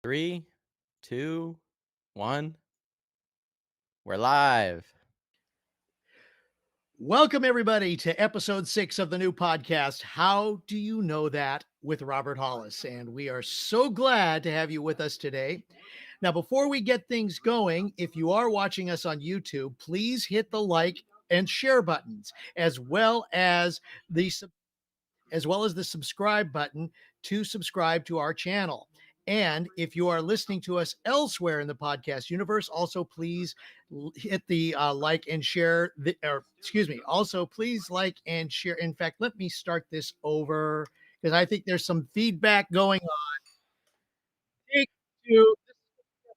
Three, two, one. We're live. Welcome, everybody, to episode 6 of the new podcast, How Do You Know That with Robert Hollis. And we are so glad to have you with us today. Now, before we get things going, if you are watching us on YouTube, please hit the like and share buttons, the as well as the subscribe button to subscribe to our channel. And if you are listening to us elsewhere in the podcast universe, also please hit the like and share. Also please like and share. In fact, let me start this over because I think there's some feedback going on. Take two. This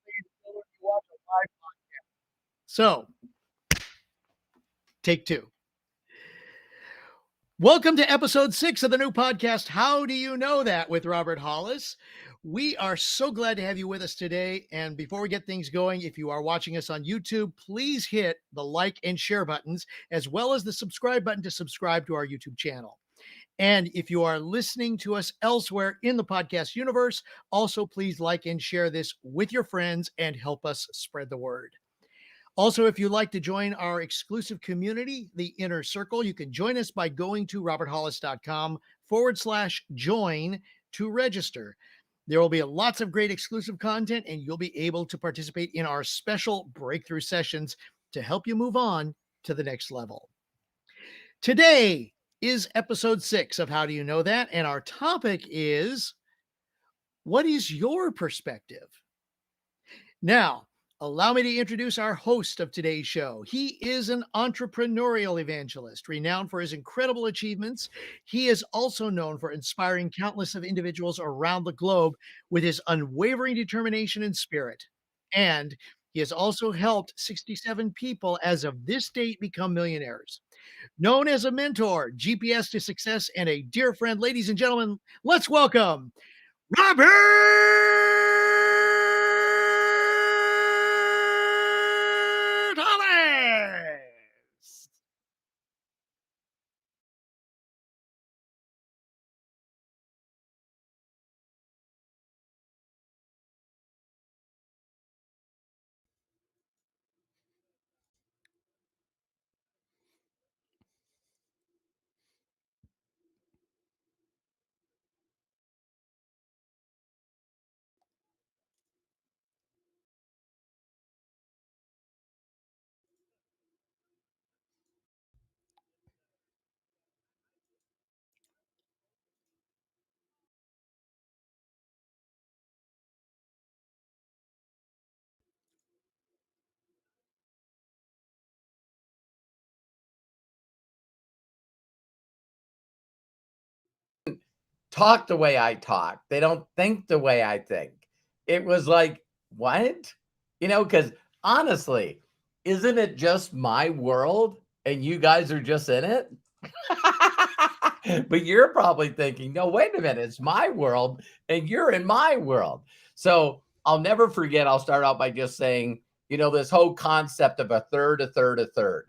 is you watch a live podcast. So, take two. Welcome to episode 6 of the new podcast, How Do You Know That with Robert Hollis. We are so glad to have you with us today. And before we get things going, if you are watching us on YouTube, please hit the like and share buttons, as well as the subscribe button to subscribe to our YouTube channel. And if you are listening to us elsewhere in the podcast universe, also please like and share this with your friends and help us spread the word. Also, if you'd like to join our exclusive community, the Inner Circle, you can join us by going to roberthollis.com/join to register. There will be lots of great exclusive content, and you'll be able to participate in our special breakthrough sessions to help you move on to the next level. Today is episode 6 of How Do You Know That? And our topic is, what is your perspective? Now, allow me to introduce our host of today's show. He is an entrepreneurial evangelist, renowned for his incredible achievements. He is also known for inspiring countless of individuals around the globe with his unwavering determination and spirit. And he has also helped 67 people as of this date become millionaires. Known as a mentor, GPS to success, and a dear friend, ladies and gentlemen, let's welcome Robert Hollis. Talk the way I talk. They don't think the way I think. It was like, what? Because honestly, isn't it just my world and you guys are just in it? But you're probably thinking, no, wait a minute, it's my world and you're in my world. So I'll never forget. I'll start out by just saying, this whole concept of a third, a third, a third.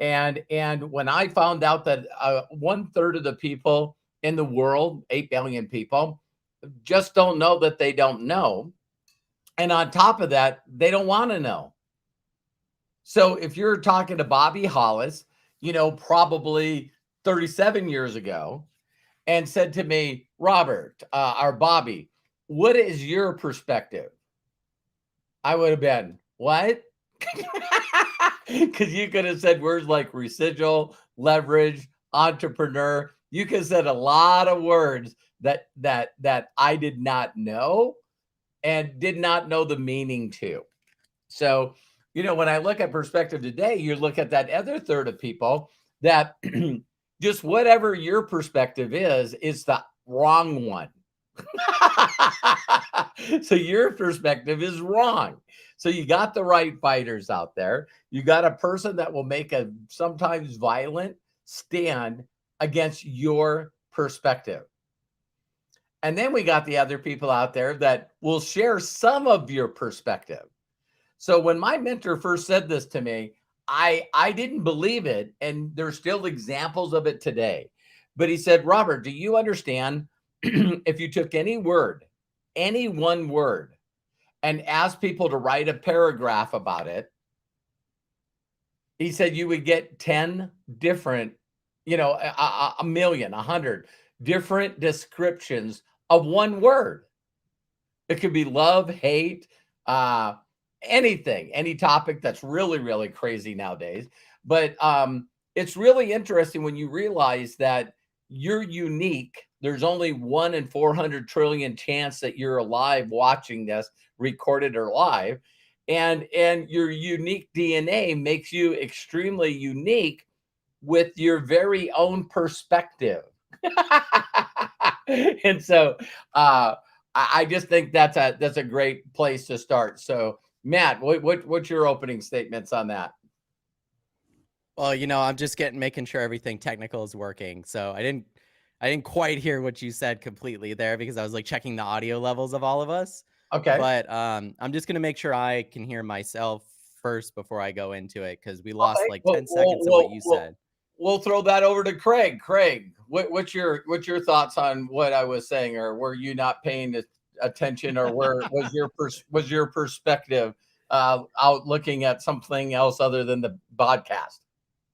And when I found out that 1/3 of the people in the world, 8 billion people, just don't know that they don't know. And on top of that, they don't want to know. So if you're talking to Bobby Hollis, probably 37 years ago, and said to me, Robert, or Bobby, what is your perspective? I would have been, what? Because you could have said words like residual, leverage, entrepreneur. You could have said a lot of words that I did not know and did not know the meaning to. So, when I look at perspective today, you look at that other third of people that just whatever your perspective is the wrong one. So your perspective is wrong. So you got the right fighters out there. You got a person that will make a sometimes violent stand against your perspective. And then we got the other people out there that will share some of your perspective. So when my mentor first said this to me, I didn't believe it. And there's still examples of it today. But he said, Robert, do you understand if you took any word, any one word, and asked people to write a paragraph about it, he said you would get 10 different, a million, 100 different descriptions of one word. It could be love, hate, anything, any topic that's really, really crazy nowadays. But it's really interesting when you realize that you're unique. There's only 1 in 400 trillion chance that you're alive watching this, recorded or live. And your unique DNA makes you extremely unique with your very own perspective. And so I just think that's a great place to start. So Matt, what's your opening statements on that? Well, I'm just making sure everything technical is working. So I didn't quite hear what you said completely there because I was like checking the audio levels of all of us. Okay. But I'm just gonna make sure I can hear myself first before I go into it because we lost like 10 seconds of what you said. We'll throw that over to Craig. Craig, what's your thoughts on what I was saying, or were you not paying attention, or where was your perspective out looking at something else other than the podcast?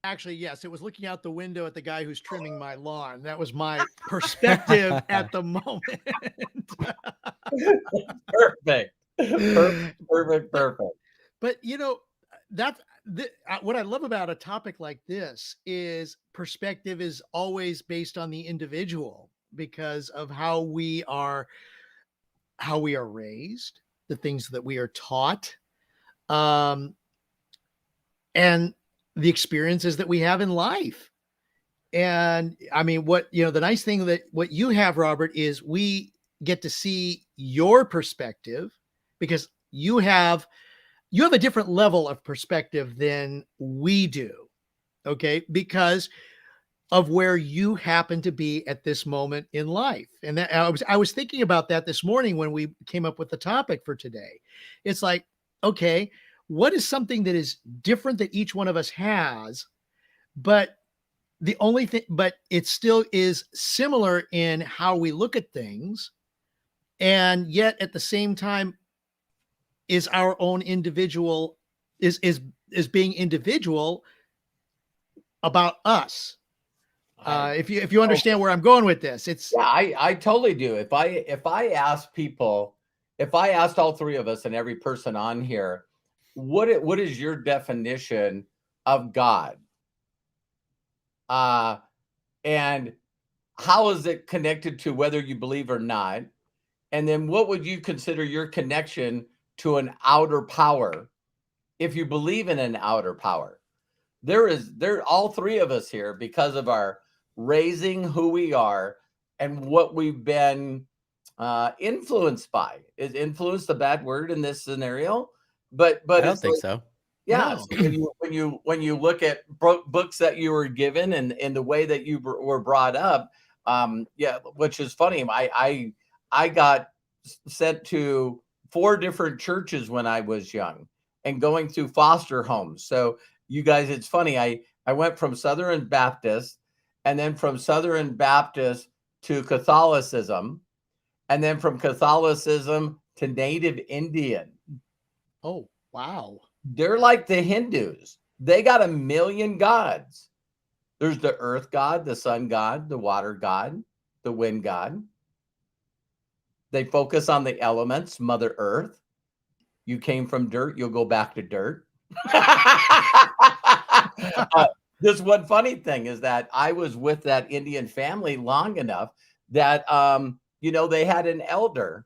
Actually, yes, it was looking out the window at the guy who's trimming my lawn. That was my perspective at the moment. Perfect. Perfect. But that's what I love about a topic like this is perspective is always based on the individual because of how we are raised, the things that we are taught, and the experiences that we have in life. And I mean, the nice thing that what you have, Robert, is we get to see your perspective because you have a different level of perspective than we do. Okay. Because of where you happen to be at this moment in life. And that, I was thinking about that this morning when we came up with the topic for today. It's like, okay, what is something that is different that each one of us has, but it still is similar in how we look at things. And yet at the same time is our own individual is being individual about us. If you understand where I'm going with this, it's I totally do. If I ask people, if I asked all three of us and every person on here, what is your definition of God? And how is it connected to whether you believe or not? And then what would you consider your connection to an outer power if you believe in an outer power? There all three of us here, because of our raising, who we are, and what we've been influenced by. Is influenced a bad word in this scenario? But I don't think so. Yeah. No. So when you look at books that you were given and the way that you were brought up, which is funny. I got sent to 4 different churches when I was young and going through foster homes. So you guys, it's funny. I went from Southern Baptist, and then from Southern Baptist to Catholicism, and then from Catholicism to Native Indian. Oh, wow. They're like the Hindus. They got 1 million gods. There's the earth god, the sun god, the water god, the wind god. They focus on the elements, Mother Earth. You came from dirt, you'll go back to dirt. This one funny thing is that I was with that Indian family long enough that they had an elder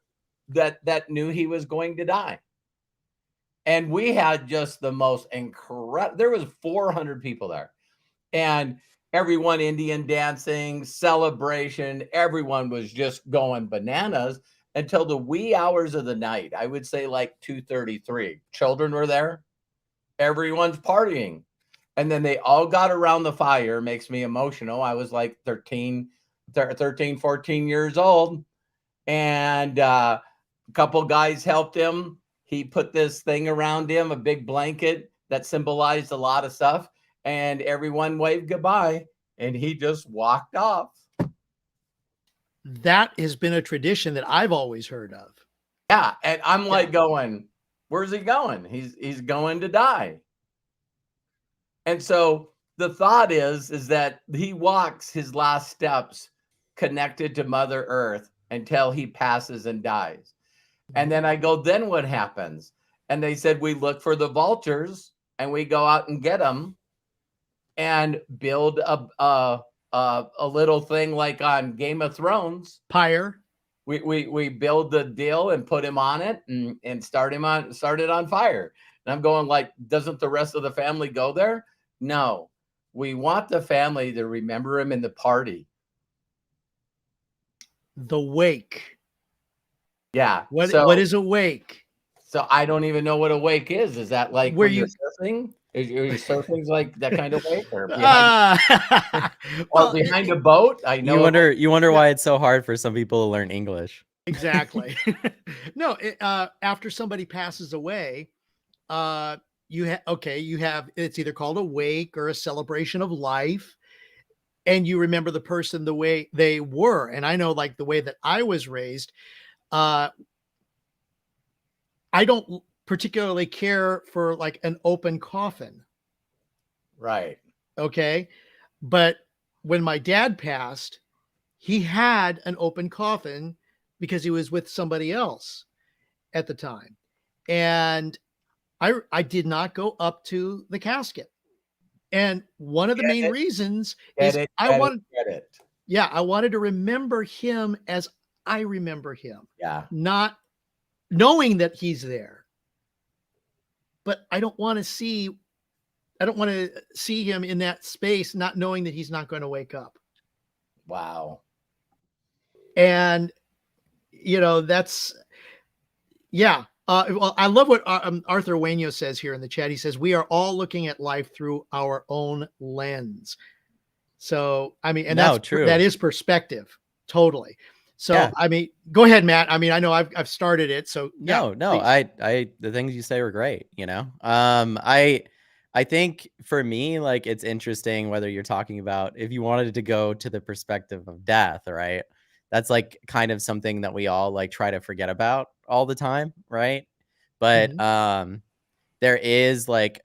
that knew he was going to die. And we had just the most incredible, there was 400 people there. And everyone Indian dancing, celebration, everyone was just going bananas until the wee hours of the night. I would say like 2:33. Children were there. Everyone's partying. And then they all got around the fire. Makes me emotional. I was like 13, 14 years old. And a couple guys helped him. He put this thing around him, a big blanket that symbolized a lot of stuff. And everyone waved goodbye. And he just walked off. That has been a tradition that I've always heard of. Yeah, and I'm like going, where's he going? He's going to die. And so the thought is that he walks his last steps connected to Mother Earth until he passes and dies. And then I go, then what happens? And they said, we look for the vultures and we go out and get them and build a little thing like on Game of Thrones. Pyre. We build the deal and put him on it and start it on fire. And I'm going like, doesn't the rest of the family go there? No, we want the family to remember him in the party. The wake. Yeah. What is a wake? So I don't even know what a wake is. Is that like where you're surfing? Are you surfing like that kind of wake, or behind a boat? I know. You wonder why it's so hard for some people to learn English. Exactly. No, after somebody passes away, you have it's either called a wake or a celebration of life, and you remember the person the way they were. And I know, like, the way that I was raised, I don't particularly care for like an open coffin. Right. Okay. But when my dad passed, he had an open coffin because he was with somebody else at the time. And I did not go up to the casket. And one of the main reasons is I wanted to remember him as I remember him. Yeah. Not knowing that he's there. But I don't want to see him in that space, not knowing that he's not going to wake up. Wow. And, that's, yeah. Well, I love what Arthur Wainio says here in the chat. He says, we are all looking at life through our own lens. So, I mean, and that's true. That is perspective. Totally. So, yeah. I mean, go ahead, Matt. I mean, I know I've started it. So no, the things you say were great. I think for me, like, it's interesting whether you're talking about, if you wanted to go to the perspective of death, right? That's like kind of something that we all like try to forget about all the time. Right. But, there is like,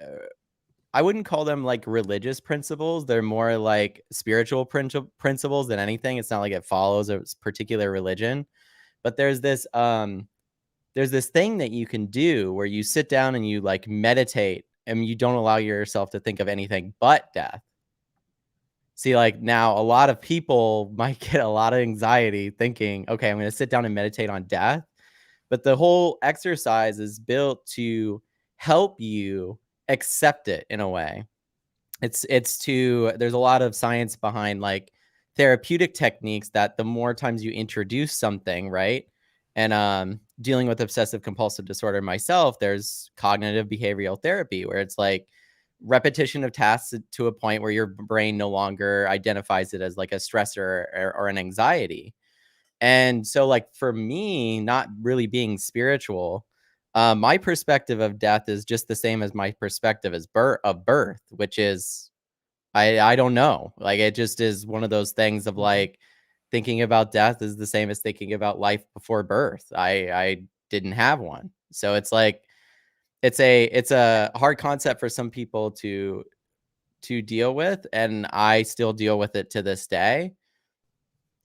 I wouldn't call them like religious principles. They're more like spiritual principles than anything. It's not like it follows a particular religion, but there's this thing that you can do where you sit down and you like meditate and you don't allow yourself to think of anything but death. See, like, now a lot of people might get a lot of anxiety thinking, okay, I'm going to sit down and meditate on death. But the whole exercise is built to help you accept it in a way. There's a lot of science behind like therapeutic techniques that the more times you introduce something, right? And dealing with obsessive compulsive disorder myself, there's cognitive behavioral therapy where it's like repetition of tasks to a point where your brain no longer identifies it as like a stressor or an anxiety. And so, like, for me, not really being spiritual, my perspective of death is just the same as my perspective of birth, which is, I don't know. Like, it just is one of those things of like, thinking about death is the same as thinking about life before birth. I didn't have one. So it's like, it's a hard concept for some people to deal with. And I still deal with it to this day.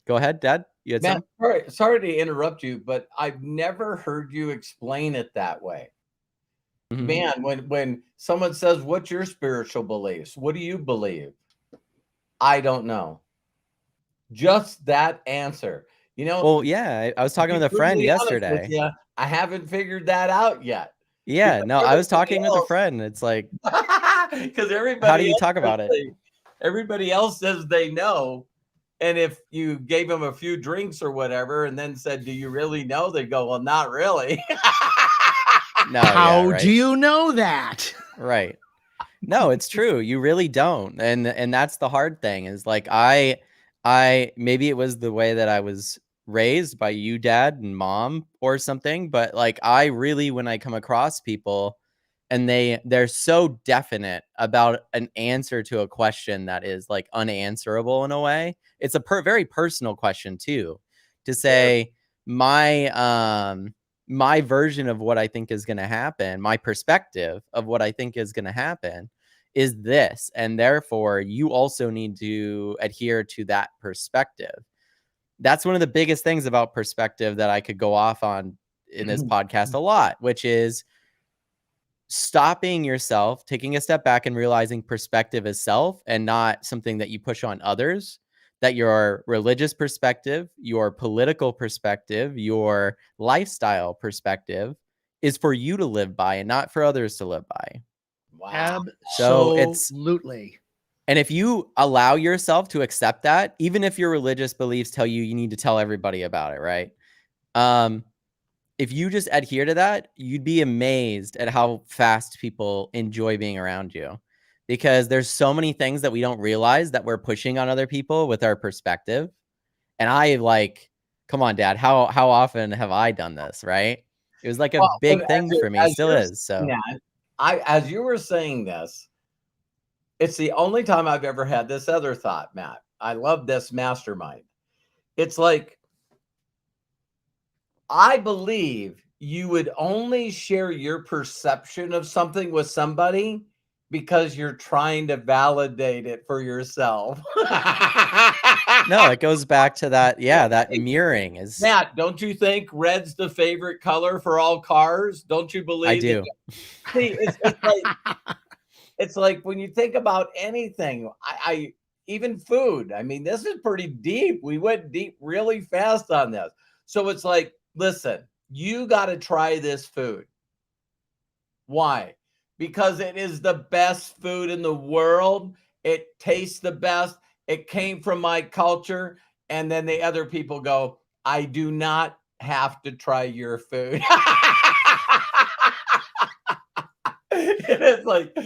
Go ahead, Dad. You had something? Sorry to interrupt you, but I've never heard you explain it that way. Man, when someone says, what's your spiritual beliefs? What do you believe? I don't know. Just that answer. Well, yeah, I was talking with a friend yesterday. You, I haven't figured that out yet. Yeah, no, I was talking with a friend. It's like, because everybody, how do you talk about it? Everybody else says they know. And if you gave them a few drinks or whatever and then said, do you really know? They go, well, not really. No, how do you know that? Right. No, it's true. You really don't. And that's the hard thing is like, I maybe it was the way that I was raised by you, Dad and Mom or something. But like, I really, when I come across people and they're so definite about an answer to a question that is like unanswerable in a way. It's a very personal question too, to say my my version of what I think is going to happen, my perspective of what I think is going to happen is this. And therefore, you also need to adhere to that perspective. That's one of the biggest things about perspective that I could go off on in this podcast a lot, which is stopping yourself, taking a step back and realizing perspective is self and not something that you push on others, that your religious perspective, your political perspective, your lifestyle perspective is for you to live by and not for others to live by. Wow. So Absolutely. and if you allow yourself to accept that, even if your religious beliefs tell you you need to tell everybody about it, right? If you just adhere to that, you'd be amazed at how fast people enjoy being around you, because there's so many things that we don't realize that we're pushing on other people with our perspective. And I like, come on, Dad, how often have I done this, right? It was like a big thing for me, still is. So as you were saying this, it's the only time I've ever had this other thought, Matt. I love this mastermind. It's like, I believe you would only share your perception of something with somebody because you're trying to validate it for yourself. no, it goes back to that. Yeah, that mirroring is. Matt, don't you think red's the favorite color for all cars? Don't you believe? I do. See, it's like when you think about anything, I even food. I mean, this is pretty deep. We went deep really fast on this. So it's like, listen, you got to try this food. Why? Because it is the best food in the world. It tastes the best. It came from my culture. And then the other people go, I do not have to try your food. It's like,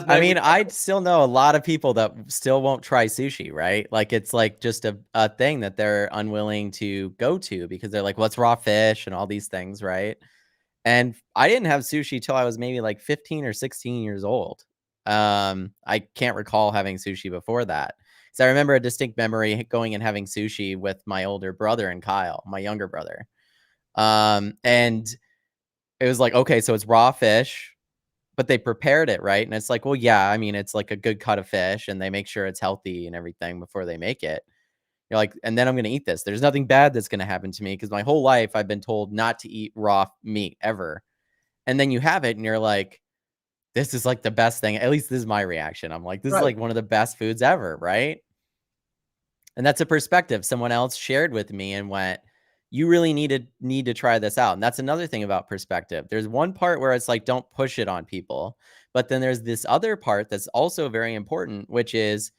I mean, I still know a lot of people that still won't try sushi, right? Like, it's like just a thing that they're unwilling to go to because they're like, what's raw fish and all these things, right? And I didn't have sushi till I was maybe like 15 or 16 years old. I can't recall having sushi before that. So I remember a distinct memory going and having sushi with my older brother and Kyle, my younger brother. And it was like, okay, so it's raw fish, but they prepared it, right? And it's like, well, yeah, I mean, it's like a good cut of fish and they make sure it's healthy and everything before they make it. You're like, and then I'm going to eat this. There's nothing bad that's going to happen to me because my whole life I've been told not to eat raw meat ever. And then you have it and you're like, this is like the best thing. At least this is my reaction. I'm like, this is like one of the best foods ever, right? And that's a perspective someone else shared with me and went, you really need to try this out. And that's another thing about perspective. There's one part where it's like, don't push it on people. But then there's this other part that's also very important, which is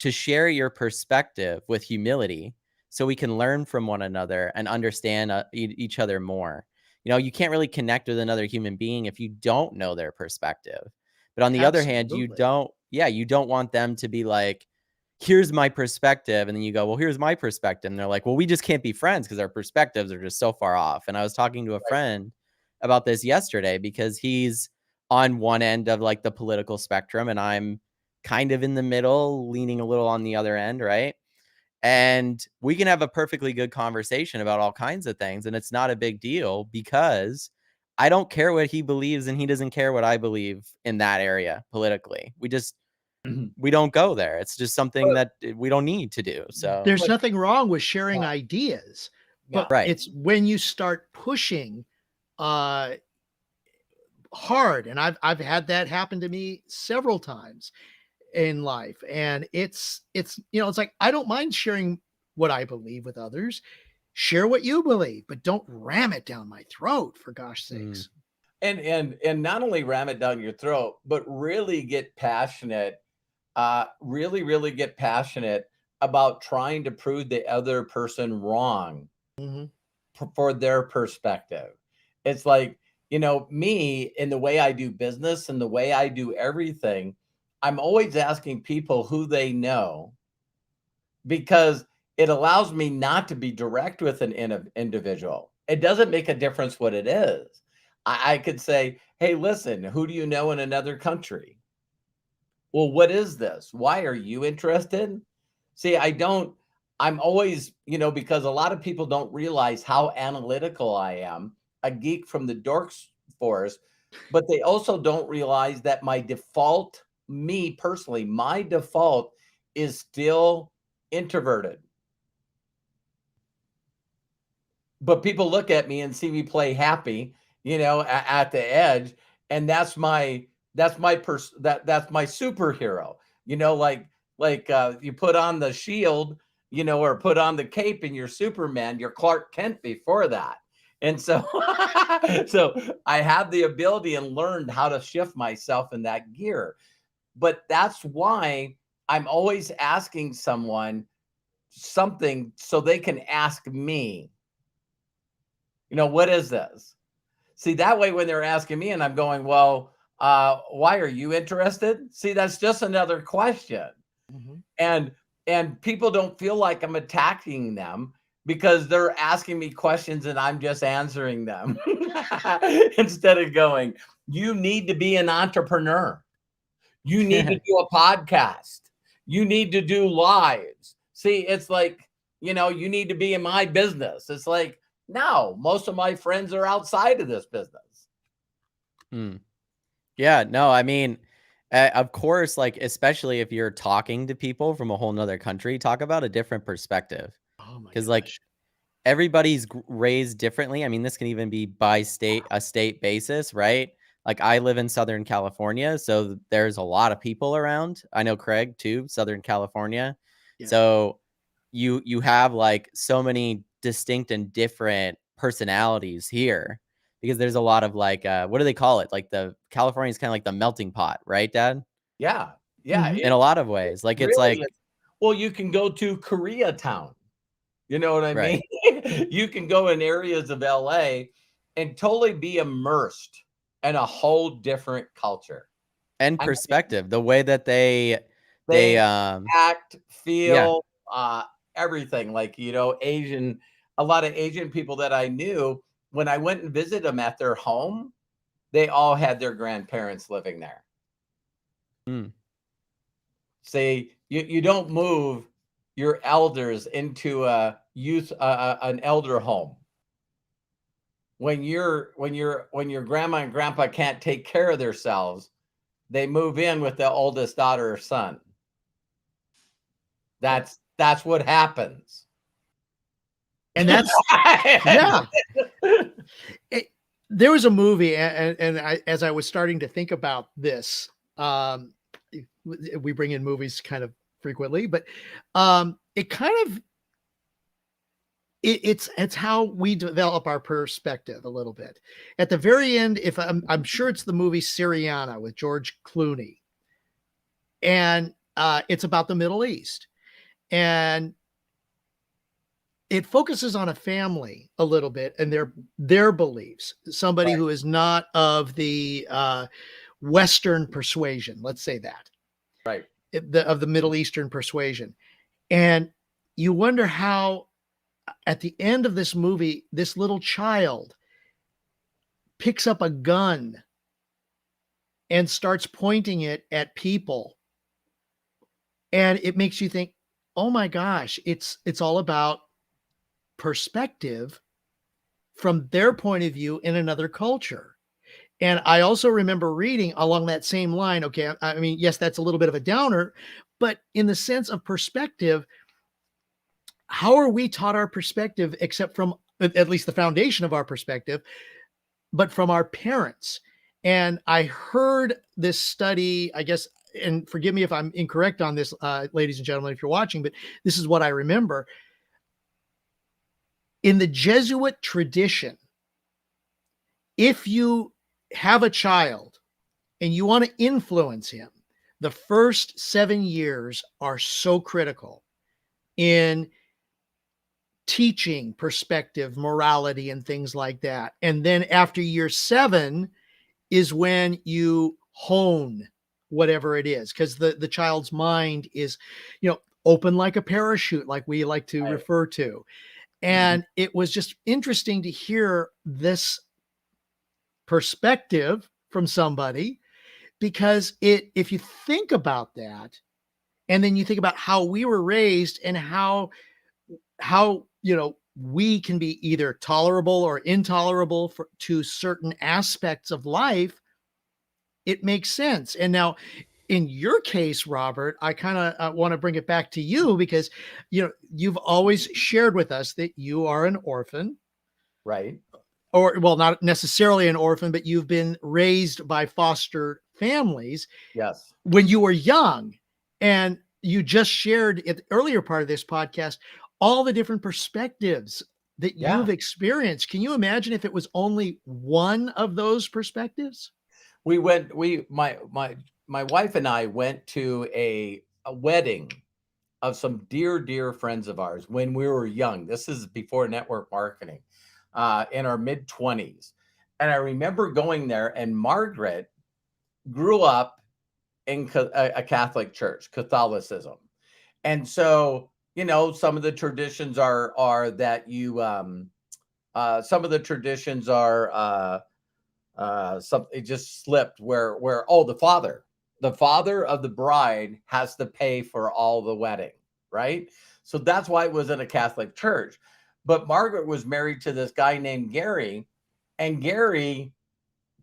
to share your perspective with humility so we can learn from one another and understand each other more. You know, you can't really connect with another human being if you don't know their perspective. But on the other hand, you don't want them to be like, here's my perspective. And then you go, well, here's my perspective. And they're like, well, we just can't be friends because our perspectives are just so far off. And I was talking to a friend about this yesterday because he's on one end of like the political spectrum and I'm kind of in the middle, leaning a little on the other end, right? And we can have a perfectly good conversation about all kinds of things. And it's not a big deal because I don't care what he believes and he doesn't care what I believe in that area politically. We don't go there. It's just something that we don't need to do. So there's nothing wrong with sharing ideas, but it's when you start pushing hard. And I've had that happen to me several times in life. And it's, you know, it's like, I don't mind sharing what I believe with others. Share what you believe, but don't ram it down my throat, for gosh sakes. And not only ram it down your throat, but really get passionate. Really get passionate about trying to prove the other person wrong for their perspective. It's like, you know, me in the way I do business and the way I do everything, I'm always asking people who they know because it allows me not to be direct with an individual. It doesn't make a difference what it is. I could say, hey, listen, who do you know in another country? Well, what is this? Why are you interested? See, I'm always, you know, because a lot of people don't realize how analytical I am. a geek from the dorks forest, but they also don't realize that my default, me personally, my default is still introverted. But people look at me and see me play happy, at the edge, and that's my that's my superhero. You put on the shield, or put on the cape, and you're Superman. You're Clark Kent before that, and so so I have the ability and learned how to shift myself in that gear. But that's why I'm always asking someone something so they can ask me, what is this? See, that way when they're asking me and I'm going, well, why are you interested? See, that's just another question. Mm-hmm. And people don't feel like I'm attacking them because they're asking me questions and I'm just answering them instead of going, you need to be an entrepreneur. You need to do a podcast. You need to do lives. See, it's like, you need to be in my business. It's like, no, most of my friends are outside of this business. Yeah, no, I mean, of course, like, especially if you're talking to people from a whole nother country, talk about a different perspective. Oh my Because, like, gosh. everybody's raised differently. I mean, this can even be by a state basis, right? Like, I live in Southern California, so there's a lot of people around. I know Craig too, Southern California. Yeah. So you have like so many distinct and different personalities here because there's a lot of like what do they call it? Like the California is kind of like the melting pot, right, Dad? Yeah. Mhm. In a lot of ways. Like it's Really like is. Well, you can go to Koreatown. You know what I right. mean? You can go in areas of LA and totally be immersed in a whole different culture. And I mean, perspective, the way that they think, um act, yeah. feel, everything. Like, a lot of Asian people that I knew, when I went and visited them at their home, they all had their grandparents living there. Mm. See, you don't move your elders into an elder home. When your grandma and grandpa can't take care of themselves, they move in with the oldest daughter or son. That's what happens. And that's yeah. There was a movie, and as I was starting to think about this, we bring in movies kind of frequently, but it kind of it's how we develop our perspective a little bit. At the very end, if I'm sure it's the movie Syriana with George Clooney, and it's about the Middle East, and it focuses on a family a little bit and their beliefs. Somebody Right. who is not of the Western persuasion, let's say that, Right. of the Middle Eastern persuasion, and you wonder how, at the end of this movie, this little child picks up a gun and starts pointing it at people, and it makes you think, oh my gosh, it's all about perspective from their point of view in another culture. And I also remember reading along that same line. Okay, I mean, yes, that's a little bit of a downer, but in the sense of perspective, how are we taught our perspective except from at least the foundation of our perspective, but from our parents? And I heard this study, I guess, and forgive me if I'm incorrect on this, ladies and gentlemen, if you're watching, but this is what I remember. In the Jesuit tradition, if you have a child and you want to influence him, the first 7 years are so critical in teaching perspective, morality, and things like that. And then after year 7 is when you hone whatever it is, because the child's mind is, open like a parachute, like we like to Right. refer to. And it was just interesting to hear this perspective from somebody, because if you think about that, and then you think about how we were raised and how we can be either tolerable or intolerable to certain aspects of life, it makes sense. And now, in your case, Robert, I kind of want to bring it back to you because, you've always shared with us that you are an orphan, Right. or, well, not necessarily an orphan, but you've been raised by foster families Yes. when you were young. And you just shared at the earlier part of this podcast all the different perspectives that Yeah. you've experienced. Can you imagine if it was only one of those perspectives? My wife and I went to a wedding of some dear friends of ours when we were young. This is before network marketing, in our mid-20s. And I remember going there, and Margaret grew up in a Catholic church, Catholicism. And so, some of the traditions are that you some of the traditions are something, it just slipped, where the father of the bride has to pay for all the wedding, right? So that's why it was in a Catholic church. But Margaret was married to this guy named Gary, and Gary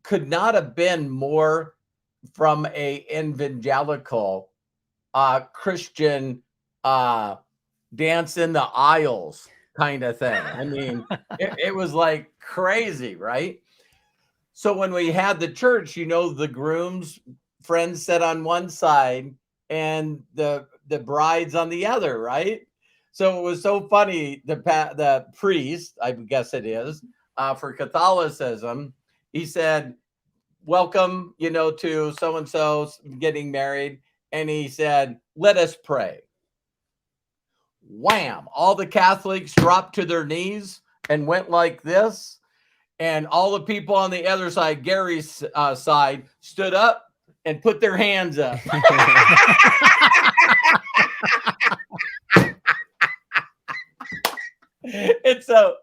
could not have been more from a evangelical Christian dance in the aisles kind of thing. I mean, it was like crazy, right? So when we had the church, the groom's friends sat on one side and the bride's on the other, right? So it was so funny. The priest, I guess it is, for Catholicism, he said, "Welcome, to so and so getting married," and he said, "Let us pray." Wham! All the Catholics dropped to their knees and went like this. And all the people on the other side, Gary's side, stood up and put their hands up. And so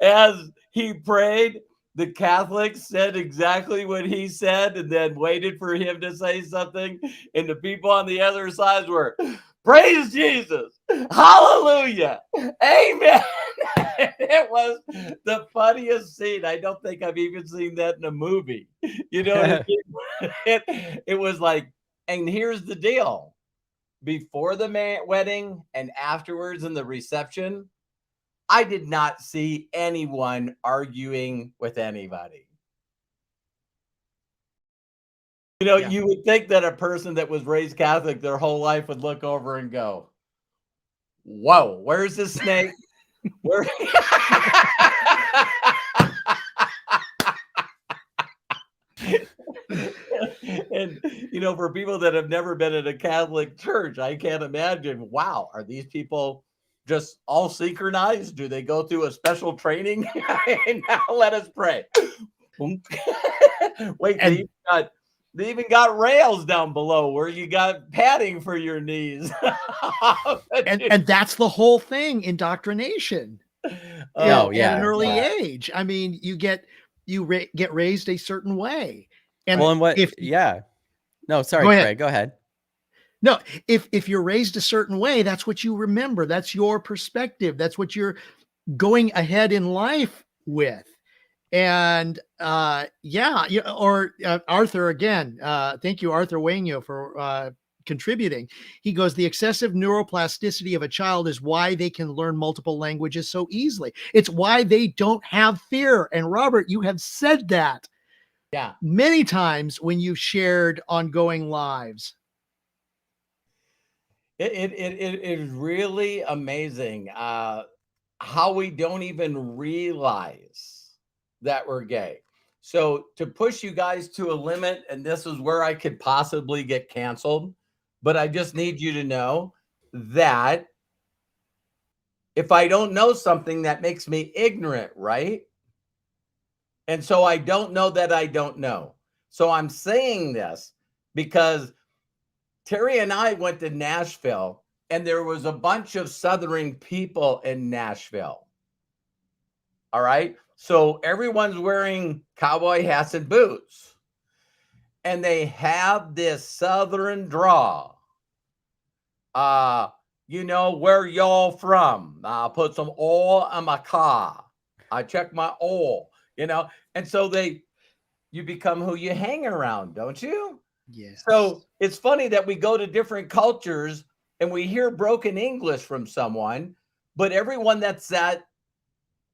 as he prayed, the Catholics said exactly what he said and then waited for him to say something. And the people on the other side were, "Praise Jesus. Hallelujah. Amen." It was the funniest scene. I don't think I've even seen that in a movie. You know what I mean? It was like, and here's the deal. Before the wedding and afterwards in the reception, I did not see anyone arguing with anybody. Yeah. You would think that a person that was raised Catholic their whole life would look over and go, "Whoa, where's the snake? Where?" And for people that have never been in a Catholic church, I can't imagine. Wow, are these people just all synchronized? Do they go through a special training? And now let us pray. Wait, And they even got rails down below where you got padding for your knees. and that's the whole thing, indoctrination. Oh, At an yeah, early yeah. age. I mean, get raised a certain way. And Well, and what if yeah. No, sorry, go ahead. Craig, go ahead. No, if you're raised a certain way, that's what you remember. That's your perspective. That's what you're going ahead in life with. And Arthur again. Thank you, Arthur Wainio, for contributing. He goes, the excessive neuroplasticity of a child is why they can learn multiple languages so easily. It's why they don't have fear. And Robert, you have said that Yeah. many times when you've shared ongoing lives. It is really amazing how we don't even realize that we're gay. So to push you guys to a limit, and this is where I could possibly get canceled, but I just need you to know that if I don't know something, that makes me ignorant, right? And so I don't know that I don't know. So I'm saying this because Terry and I went to Nashville, and there was a bunch of Southern people in Nashville. All right. So everyone's wearing cowboy hats and boots, and they have this Southern draw. Where y'all from? I put some oil in my car. I check my oil, and so you become who you hang around, don't you? Yes. So it's funny that we go to different cultures and we hear broken English from someone, but everyone that's that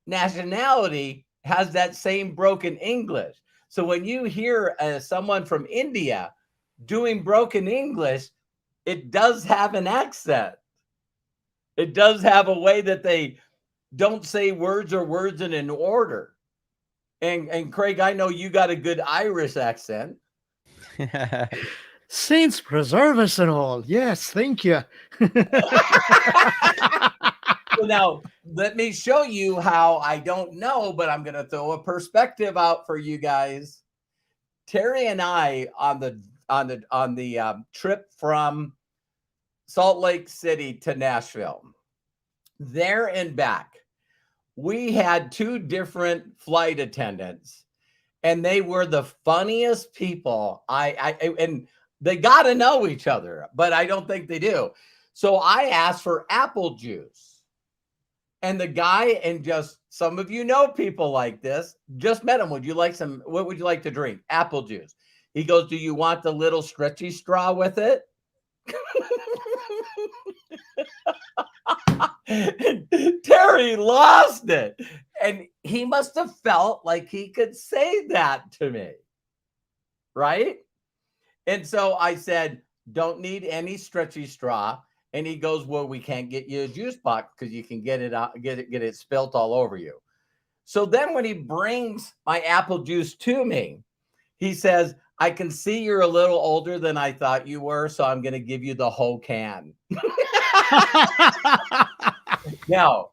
nationality has that same broken English. So when you hear someone from India doing broken English, it does have an accent. It does have a way that they don't say words in an order. And Craig, I know you got a good Irish accent. Saints preserve us and all. Yes, thank you. So now let me show you how I don't know, but I'm going to throw a perspective out for you guys. Terry and I on the trip from Salt Lake City to Nashville, there and back, we had two different flight attendants, and they were the funniest people. And they got to know each other, but I don't think they do. So I asked for apple juice, and the guy, and just some of you know people like this, just met him. What would you like to drink? Apple juice. He goes, do you want the little stretchy straw with it? Terry lost it. And he must have felt like he could say that to me. Right? And so I said, don't need any stretchy straw. And he goes, well, we can't get you a juice box because you can get it spilt all over you. So then when he brings my apple juice to me, he says, I can see you're a little older than I thought you were, so I'm going to give you the whole can. Now,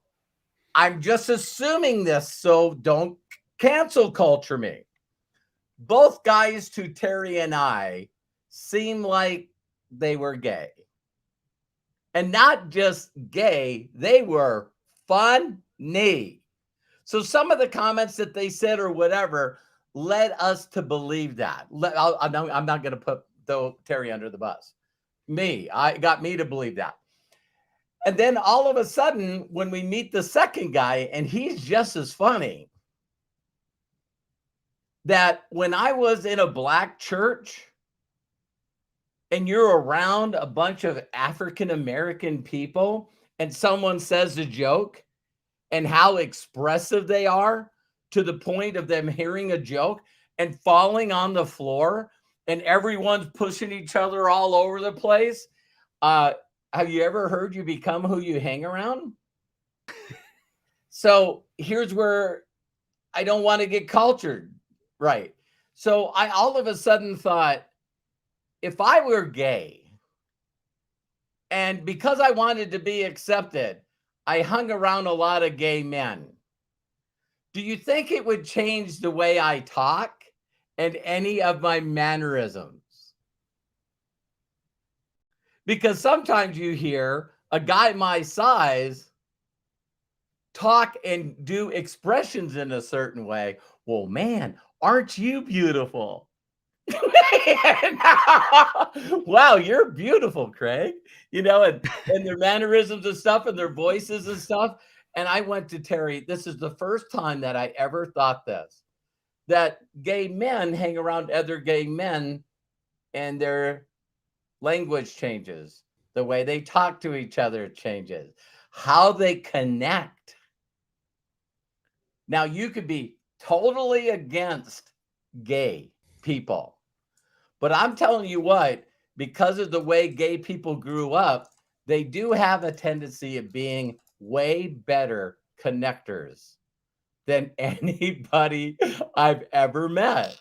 I'm just assuming this, so don't cancel culture me. Both guys to Terry and I seem like they were gay. And not just gay, they were funny. So some of the comments that they said or whatever led us to believe that. I'm not going to throw Terry under the bus. Got me to believe that. And then all of a sudden, when we meet the second guy, and he's just as funny, that when I was in a black church and you're around a bunch of African-American people and someone says a joke and how expressive they are to the point of them hearing a joke and falling on the floor and everyone's pushing each other all over the place. Have you ever heard you become who you hang around? So here's where I don't want to get cultured. Right. So I all of a sudden thought, if I were gay and because I wanted to be accepted, I hung around a lot of gay men. Do you think it would change the way I talk and any of my mannerisms? Because sometimes you hear a guy my size talk and do expressions in a certain way. Well, man, aren't you beautiful? Wow, you're beautiful, Craig. And their mannerisms and stuff and their voices and stuff. And I went to Terry. This is the first time that I ever thought this, that gay men hang around other gay men and their language changes. The way they talk to each other changes. How they connect. Now, you could be totally against gay people. But I'm telling you what, because of the way gay people grew up, they do have a tendency of being way better connectors than anybody I've ever met.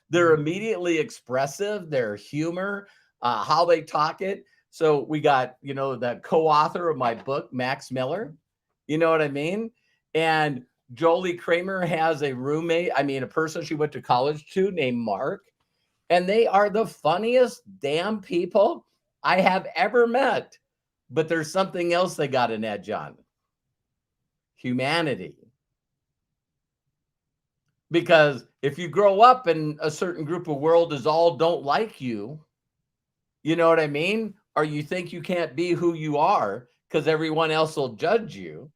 They're immediately expressive, their humor, how they talk it. So we got, the co-author of my book, Max Miller. You know what I mean? And Jolie Kramer has a person she went to college to named Mark. And they are the funniest damn people I have ever met. But there's something else they got an edge on. Humanity. Because if you grow up in a certain group of world is all don't like you, you know what I mean? Or you think you can't be who you are because everyone else will judge you.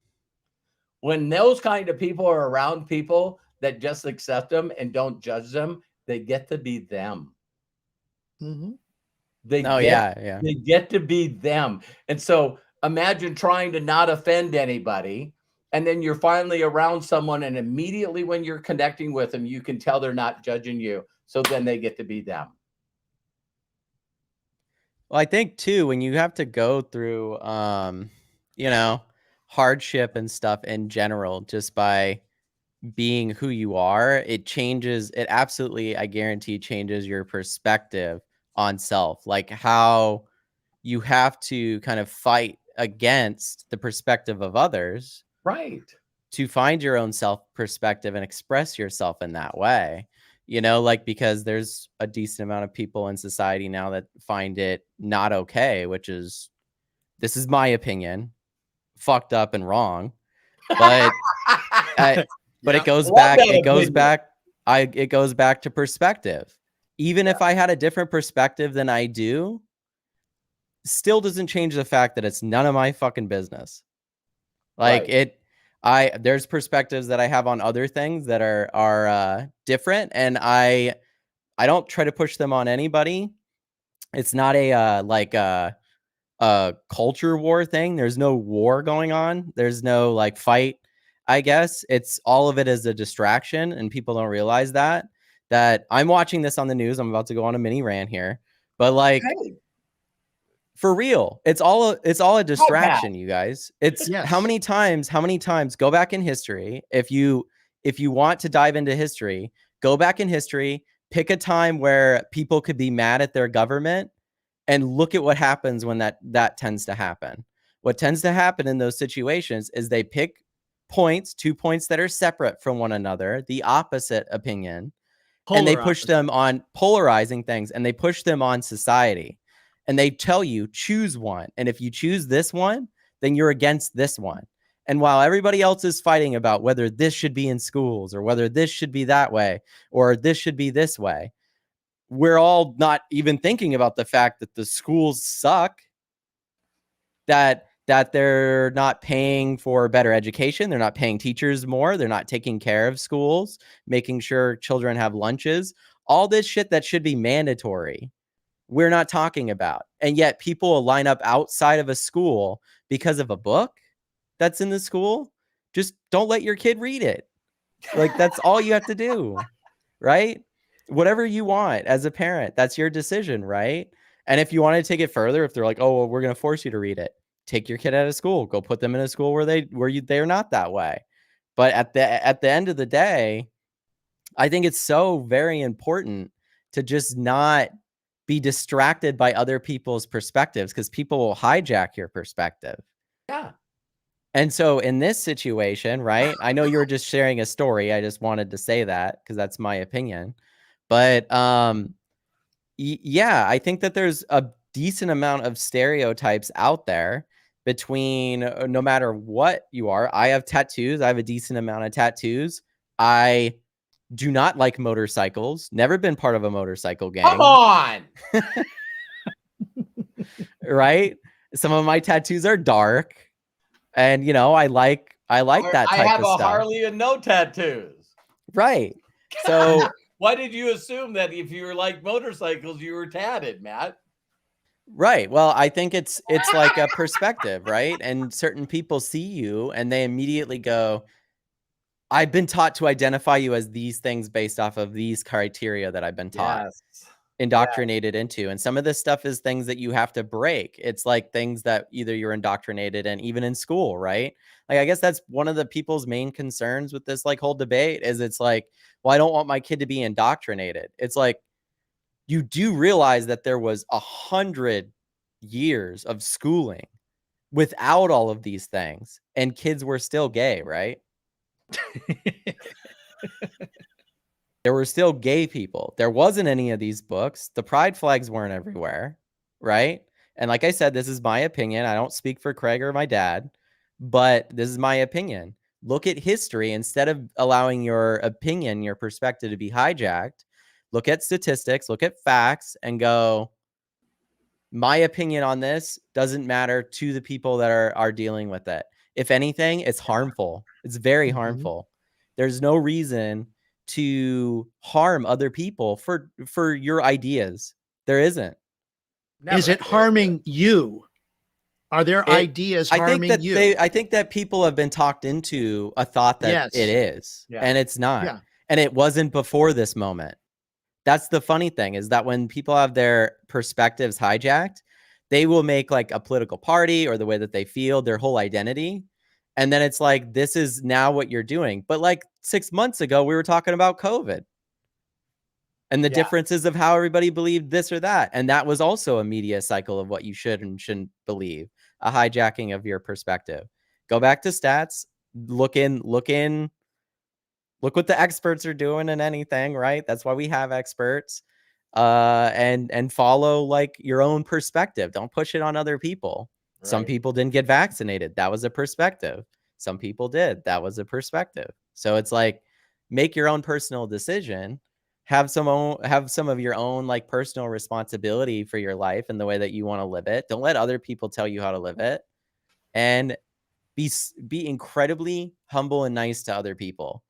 When those kind of people are around people that just accept them and don't judge them, they get to be them. Mm-hmm. They Oh get yeah. they get to be them. And so imagine trying to not offend anybody, and then you're finally around someone, and immediately when you're connecting with them, you can tell they're not judging you. So then they get to be them. Well, I think too, when you have to go through, you know, hardship and stuff in general, just by being who you are, it changes. It absolutely, I guarantee, changes your perspective on self. Like how you have to kind of fight against the perspective of others Right. to find your own self perspective and express yourself in that way. You know, like because there's a decent amount of people in society now that find it not okay, which is, this is my opinion, fucked up and wrong. But I, but Yeah. it goes Love back, that opinion. it goes back to perspective. Even if I had a different perspective than I do, still doesn't change the fact that it's none of my fucking business. Like Right. there's perspectives that I have on other things that are different, and I don't try to push them on anybody. It's not a culture war thing. There's no war going on. There's no like fight. I guess it's all of it is a distraction, and people don't realize that. That I'm watching this on the news. I'm about to go on a mini rant here, but like Hey, for real, it's all a go, Pat. distraction, you guys. It's how Yes. many times go back in history. If you want to dive into history, go back in history, pick a time where people could be mad at their government, and look at what happens when that tends to happen. What tends to happen in those situations is they pick two points that are separate from one another, the opposite opinion, and they Polar push opposite. them on polarizing things, and they push them on society. And they tell you, choose one. And if you choose this one, then you're against this one. And while everybody else is fighting about whether this should be in schools or whether this should be that way or this should be this way, we're all not even thinking about the fact that the schools suck, that they're not paying for better education, they're not paying teachers more, they're not taking care of schools, making sure children have lunches, all this shit that should be mandatory. We're not talking about. And yet people will line up outside of a school because of a book that's in the school. Just don't let your kid read it. Like that's all you have to do, right? Whatever you want as a parent, that's your decision, right? And if you want to take it further, if they're like, "Oh, well, we're going to force you to read it." Take your kid out of school, go put them in a school where they're not that way. But at the end of the day, I think it's so very important to just not be distracted by other people's perspectives, because people will hijack your perspective. Yeah. And so in this situation, right? I know you were just sharing a story. I just wanted to say that because that's my opinion. But yeah, I think that there's a decent amount of stereotypes out there between no matter what you are. I have tattoos. I have a decent amount of tattoos. I do not like motorcycles. Never been part of a motorcycle Come gang. on. Right? Some of my tattoos are dark, and you know, I like that I type have of a stuff. Harley and no tattoos. Right. So Why did you assume that if you were like motorcycles, you were tatted, Matt? right. Well, I think it's like a perspective, right? And certain people see you and they immediately go, I've been taught to identify you as these things based off of these criteria that I've been taught, Yes. indoctrinated into. And some of this stuff is things that you have to break. It's like things that either you're indoctrinated in, even in school, right? Like, I guess that's one of the people's main concerns with this like whole debate is it's like, well, I don't want my kid to be indoctrinated. It's like, you do realize that there was 100 years of schooling without all of these things, and kids were still gay, right? There were still gay people. There wasn't any of these books. The pride flags weren't everywhere, right? And like I said, this is my opinion. I don't speak for Craig or my dad, but this is my opinion. Look at history instead of allowing your opinion, your perspective to be hijacked. Look at statistics, look at facts, and go, My opinion on this doesn't matter to the people that are dealing with it. If anything, it's harmful. It's very Mhm. harmful. There's no reason to harm other people for your ideas. There isn't. Is Never. it harming you? Are their It ideas harming you? I think that people have been talked into a thought that it Yes. is, Yeah. and it's not. Yeah. And it wasn't before this moment. That's the funny thing, is that when people have their perspectives hijacked, they will make like a political party or the way that they feel their whole identity. And then it's like, this is now what you're doing. But like 6 months ago, we were talking about COVID and the Yeah. differences of how everybody believed this or that. And that was also a media cycle of what you should and shouldn't believe, a hijacking of your perspective. Go back to stats, look what the experts are doing in anything, right? That's why we have experts. And follow like your own perspective. Don't push it on other people. Some Right. people didn't get vaccinated. That was a perspective. Some people did. That was a perspective. So it's like, make your own personal decision. Have some of your own like personal responsibility for your life and the way that you want to live it. Don't let other people tell you how to live it. And be incredibly humble and nice to other people,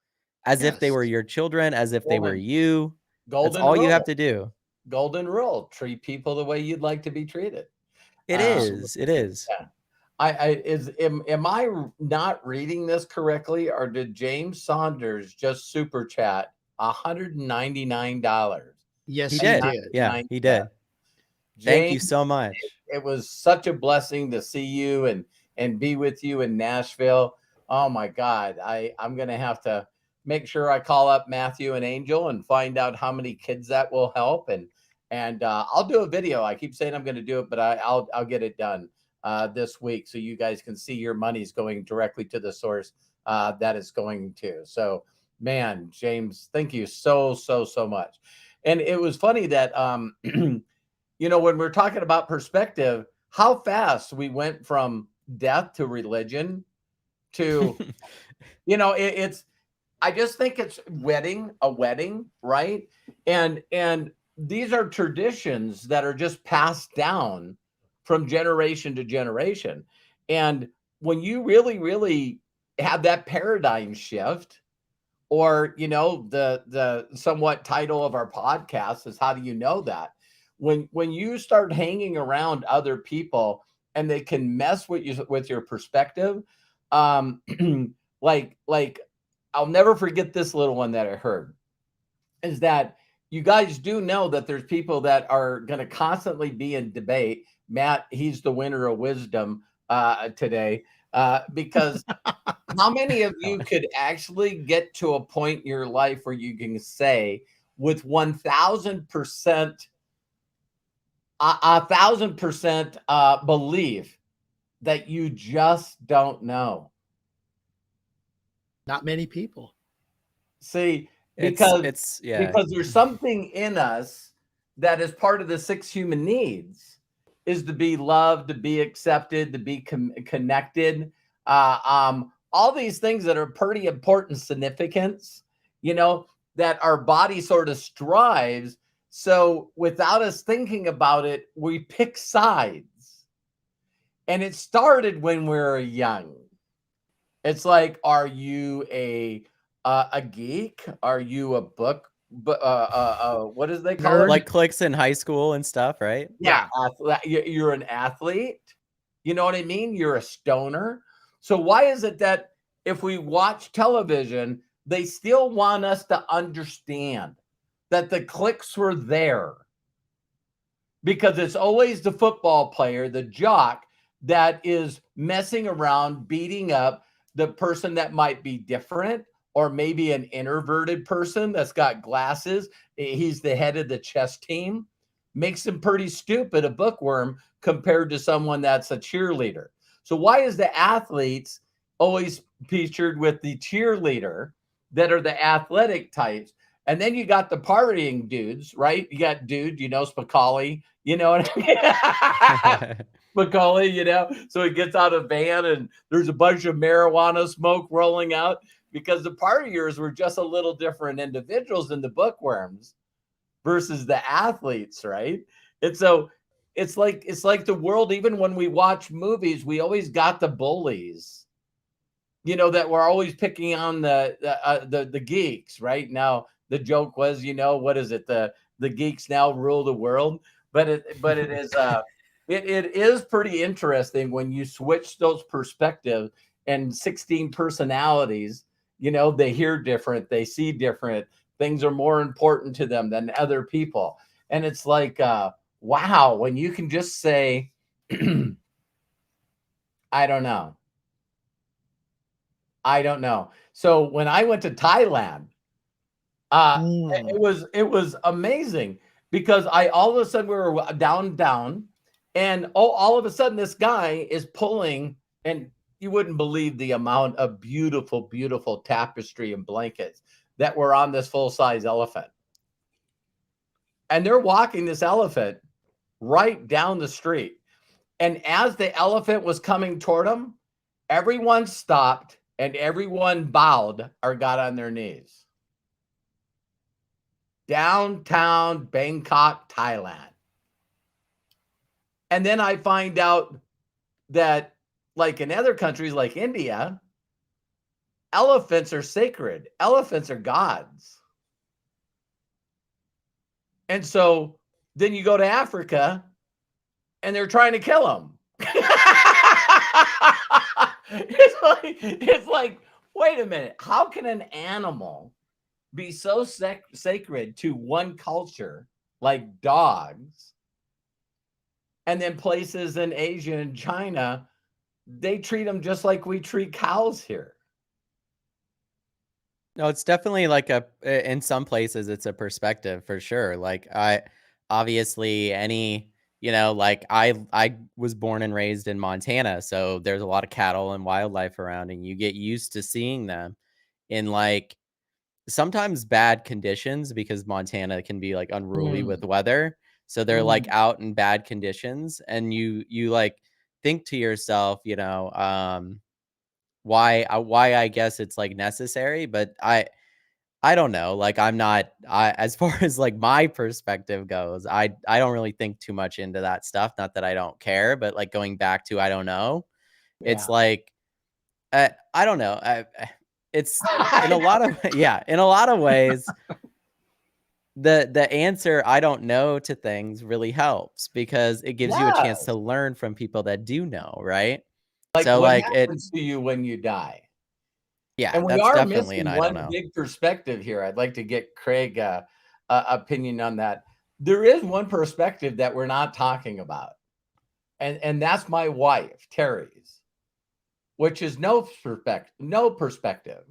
as if they Yes. were your children, as if they were Golden, you. That's golden all you have rule. to do. Golden rule. Treat people the way you'd like to be treated. It is. It is. Yeah. Am I not reading this correctly, or did James Saunders just super chat $199? Yes, He he did. did. Yeah, he Yeah. did. Thank you James, so much. it was such a blessing to see you and be with you in Nashville. Oh my God. I'm gonna have to make sure I call up Matthew and Angel and find out how many kids that will help. And I'll do a video. I keep saying I'm gonna do it, but I'll get it done this week so you guys can see your money's going directly to the source that it's going to. So man, James, thank you so much. And it was funny that when we're talking about perspective, how fast we went from death to religion to, it's, I just think it's a wedding, right? And these are traditions that are just passed down from generation to generation. And when you really, really have that paradigm shift, or the somewhat title of our podcast is, how do you know that? When you start hanging around other people and they can mess with your perspective, um like I'll never forget this little one that I heard, is that you guys do know that there's people that are going to constantly be in debate. Matt, he's the winner of wisdom today, because how many of you could actually get to a point in your life where you can say with 1,000%, 1,000% belief that you just don't know? Not many people. See, because yeah. there's something in us that is part of the 6 human needs, is to be loved, to be accepted, to be connected. All these things that are pretty important significance, that our body sort of strives. So without us thinking about it, we pick sides. And it started when we were young. It's like, are you a geek? Are you a book? What do they call it? Like cliques in high school and stuff, right? Yeah, you're an athlete. You know what I mean? You're a stoner. So why is it that if we watch television, they still want us to understand that the cliques were there? Because it's always the football player, the jock, that is messing around, beating up the person that might be different, or maybe an introverted person that's got glasses. He's the head of the chess team. Makes him pretty stupid, a bookworm, compared to someone that's a cheerleader. So why is the athletes always featured with the cheerleader that are the athletic types? And then you got the partying dudes, right? You got Spicoli, what I mean? Macaulay, so he gets out of van and there's a bunch of marijuana smoke rolling out, because the partiers were just a little different individuals than the bookworms versus the athletes, right? And so it's like the world, even when we watch movies, we always got the bullies, that we're always picking on the geeks. Right now, the joke was, what is it? The geeks now rule the world. But it is it is pretty interesting when you switch those perspectives and 16 personalities. They hear different, they see different things, are more important to them than other people. And it's like, wow, when you can just say, I don't know. So when I went to Thailand, Mm. it was amazing, because all of a sudden we were down, and all of a sudden this guy is pulling, and you wouldn't believe the amount of beautiful, beautiful tapestry and blankets that were on this full-size elephant. And they're walking this elephant right down the street. And as the elephant was coming toward them, everyone stopped and everyone bowed or got on their knees. Downtown Bangkok, Thailand. And then I find out that, like in other countries like India, elephants are sacred. Elephants are gods. And so then you go to Africa and they're trying to kill them. It's like, wait a minute. How can an animal be so sacred to one culture, like dogs, and then places in Asia and China, they treat them just like we treat cows here? No, it's definitely like in some places it's a perspective for sure. Like obviously like I was born and raised in Montana, so there's a lot of cattle and wildlife around, and you get used to seeing them in like sometimes bad conditions, because Montana can be like unruly Mm, with weather. So they're like mm, out in bad conditions, and you like think to yourself, why I guess it's like necessary, but I don't know. Like I'm not as far as like my perspective goes, I don't really think too much into that stuff. Not that I don't care, but like going back to I don't know. It's yeah. like I don't know. It's in I a lot know. of yeah, in a lot of ways the answer I don't know to things really helps, because it gives you a chance to Yes. learn from people that do know, right? Like, So what like it happens to you when you die? yeah, And we that's are definitely an missing I don't one know. big perspective here. I'd like to get Craig opinion on that. There is one perspective that we're not talking about, and that's my wife Terry's, which is no perspective.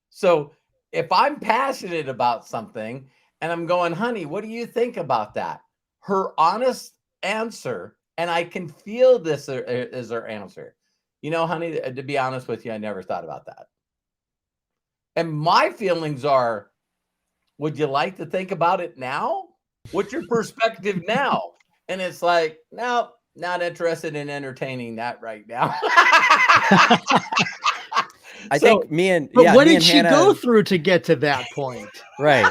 So if I'm passionate about something and I'm going, honey, what do you think about that? Her honest answer, and I can feel this is her answer. Honey, to be honest with you, I never thought about that. And my feelings are, would you like to think about it now? What's your perspective now? And it's like, no, not interested in entertaining that right now. I So think me and But yeah, what me did and she go Hannah through to get to that point? right.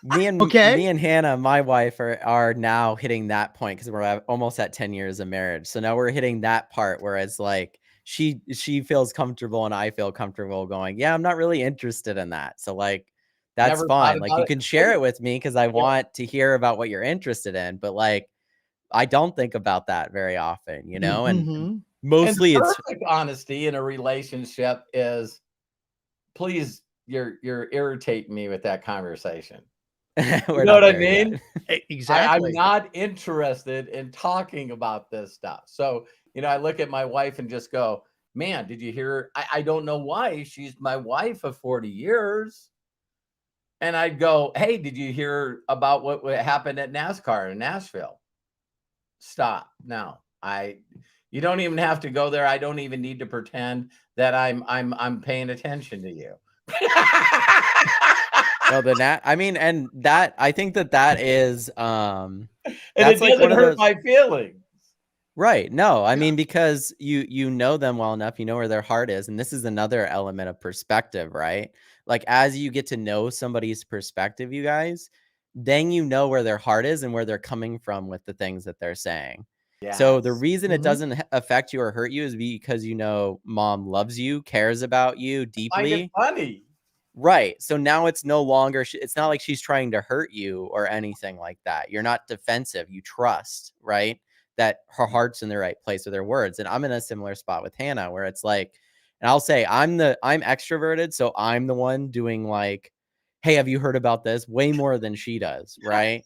Me and Okay. me and Hannah, my wife, are now hitting that point, because we're almost at 10 years of marriage. So now we're hitting that part where it's like she feels comfortable and I feel comfortable going, yeah, I'm not really interested in that. So like that's never thought fine. Like about you it can share it completely. with me because I Yeah. want to hear about what you're interested in, but like I don't think about that very often, and Mhm. And the mostly it's perfect honesty in a relationship is, please, you're irritating me with that conversation. You we're know not what I there yet. mean? I'm Exactly. not interested in talking about this stuff. So, I look at my wife and just go, man, did you hear? I don't know why. She's my wife of 40 years. And I'd go, hey, did you hear about what happened at NASCAR in Nashville? Stop. No. You don't even have to go there. I don't even need to pretend that I'm paying attention to you. No, I mean, and that I think that is And that's it like doesn't one of hurt those. my feelings. Right. No, I Yeah. mean, because you know them well enough, you know where their heart is, and this is another element of perspective, right? Like as you get to know somebody's perspective, you guys, then you know where their heart is and where they're coming from with the things that they're saying. So the Yes. reason it Mhm. doesn't affect you or hurt you is because you know mom loves you, cares about you Find it deeply. funny. Right. So now it's no longer it's not like she's trying to hurt you or anything like that. You're not defensive. You trust, right? That her heart's in the right place with her words. And I'm in a similar spot with Hannah where it's like, and I'll say I'm extroverted, so I'm the one doing like, "Hey, have you heard about this?" way more than she does, right?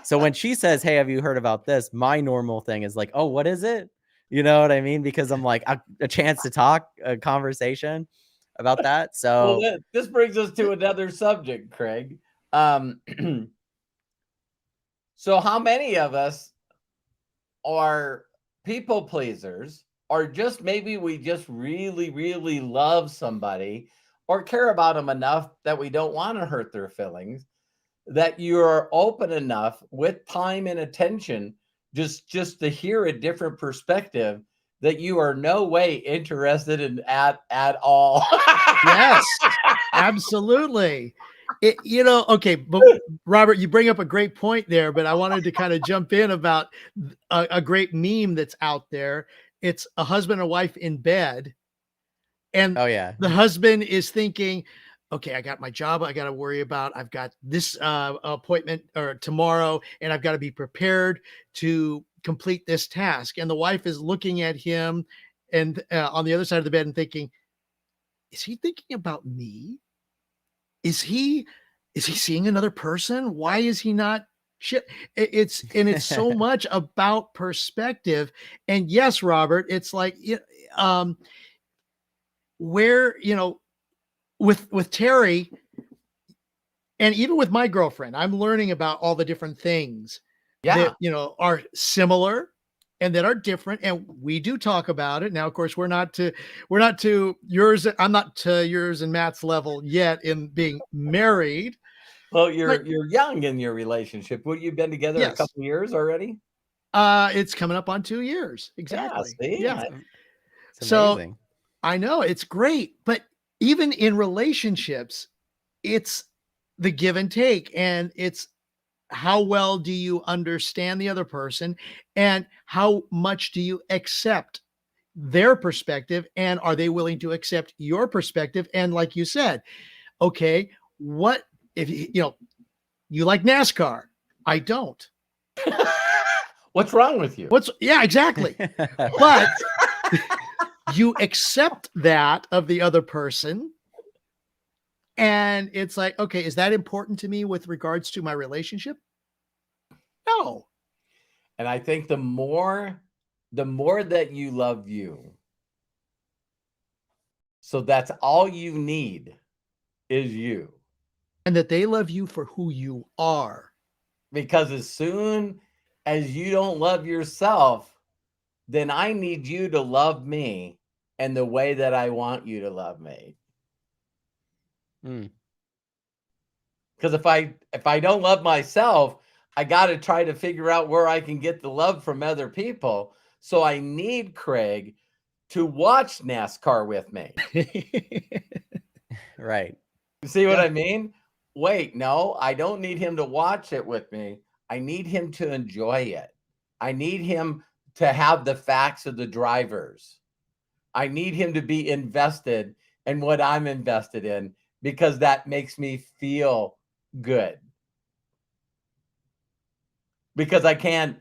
So when she says, "Hey, have you heard about this?" my normal thing is like, "Oh, what is it?" You know what I mean? Because I'm like a chance to talk, a conversation about that. Well, So this brings us to another subject, Craig. Um, so how many of us are people pleasers, or just maybe we just really, really love somebody or care about them enough that we don't want to hurt their feelings, that you're open enough with time and attention just to hear a different perspective that you are no way interested in at all. Yes, absolutely. Okay, but Robert, you bring up a great point there, but I wanted to kind of jump in about a great meme that's out there. It's a husband and wife in bed, and oh yeah. the husband is thinking, okay, I got my job I got to worry about. I've got this appointment or tomorrow, and I've got to be prepared to complete this task. And the wife is looking at him and on the other side of the bed and thinking, is he thinking about me? Is he is he seeing another person? Why is he not shit? It's so much about perspective. And yes, Robert, it's like where with Terry and even with my girlfriend, I'm learning about all the different things that Yeah. are similar and that are different, and we do talk about it. Now, of course, we're not to yours. I'm not to yours and Matt's level yet in being married, Well, but you're young in your relationship. What, you've been together a yes, couple years already? it's coming up on 2 years Yeah, exactly. see? Yeah, It's so amazing. I know it's great, but even in relationships, it's the give and take, and it's how well do you understand the other person and how much do you accept their perspective and are they willing to accept your perspective? And like you said, okay, what if you like NASCAR? I don't. What's wrong with you? What's yeah, exactly. But you accept that of the other person, and it's like, okay, is that important to me with regards to my relationship? No. And I think the more that you love you, so that's all you need is you. And that they love you for who you are. Because as soon as you don't love yourself, then I need you to love me in the way that I want you to love me. Mm. Because if I don't love myself, I got to try to figure out where I can get the love from other people. So I need Craig to watch NASCAR with me. Right. You see what Yeah. I mean? Wait, no, I don't need him to watch it with me. I need him to enjoy it. I need him to have the facts of the drivers. I need him to be invested in what I'm invested in because that makes me feel good. Because I can't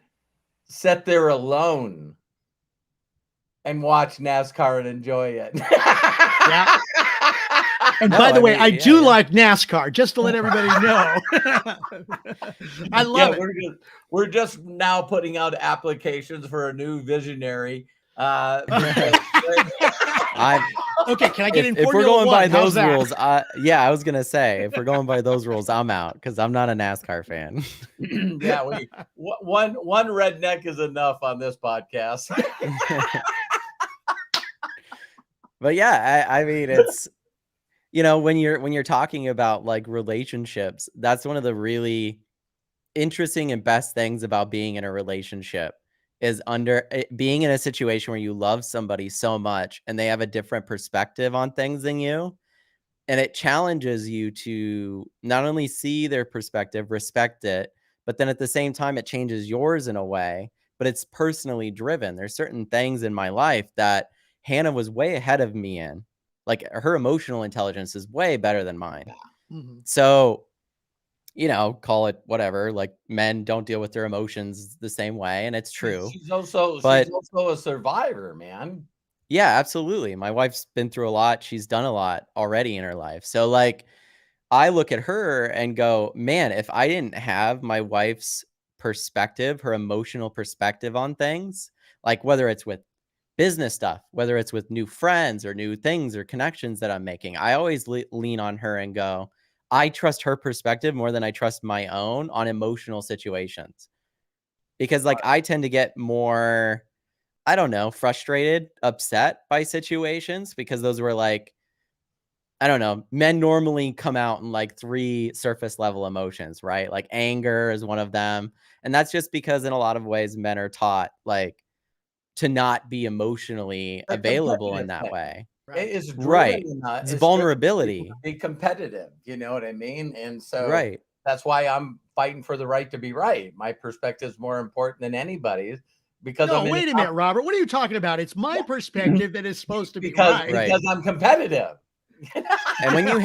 sit there alone and watch NASCAR and enjoy it. Yeah. And No, by the I way, mean, I yeah, do yeah. like NASCAR, just to let everybody know. I Yeah, love it. we're just now putting out applications for a new visionary. Because I'm Okay, can I get in if we're Formula going by One? How's those that? rules, yeah, I was gonna say if we're going by those rules, I'm out because I'm not a NASCAR fan. yeah, one redneck is enough on this podcast. But yeah, I mean, it's when you're talking about like relationships, that's one of the really interesting and best things about being in a relationship is being in a situation where you love somebody so much and they have a different perspective on things than you. And it challenges you to not only see their perspective, respect it, but then at the same time, it changes yours in a way, but it's personally driven. There's certain things in my life that Hannah was way ahead of me in. Like her emotional intelligence is way better than mine. Yeah. Mhm. So, call it whatever, like men don't deal with their emotions the same way, and it's true. She's But also a survivor, man. yeah, absolutely. My wife's been through a lot. She's done a lot already in her life. So like I look at her and go, man, if I didn't have my wife's perspective, her emotional perspective on things, like whether it's with business stuff, whether it's with new friends or new things or connections that I'm making, I always lean on her and go, I trust her perspective more than I trust my own on emotional situations. Because like I tend to get more, I don't know, frustrated, upset by situations because those were like, I don't know, men normally come out in like 3 surface level emotions, right? Like anger is one of them. And that's just because in a lot of ways men are taught like to not be emotionally The available in competitive that thing. way. It Right. is Right. It's driven in people to vulnerability. be competitive, you know what I mean? And so Right. that's why I'm fighting for the right to be right. My perspective is more important than anybody's because No, I'm in wait a a minute, Robert. What are you talking about? It's my comp perspective that is supposed to be because right. Right. I'm competitive. And when you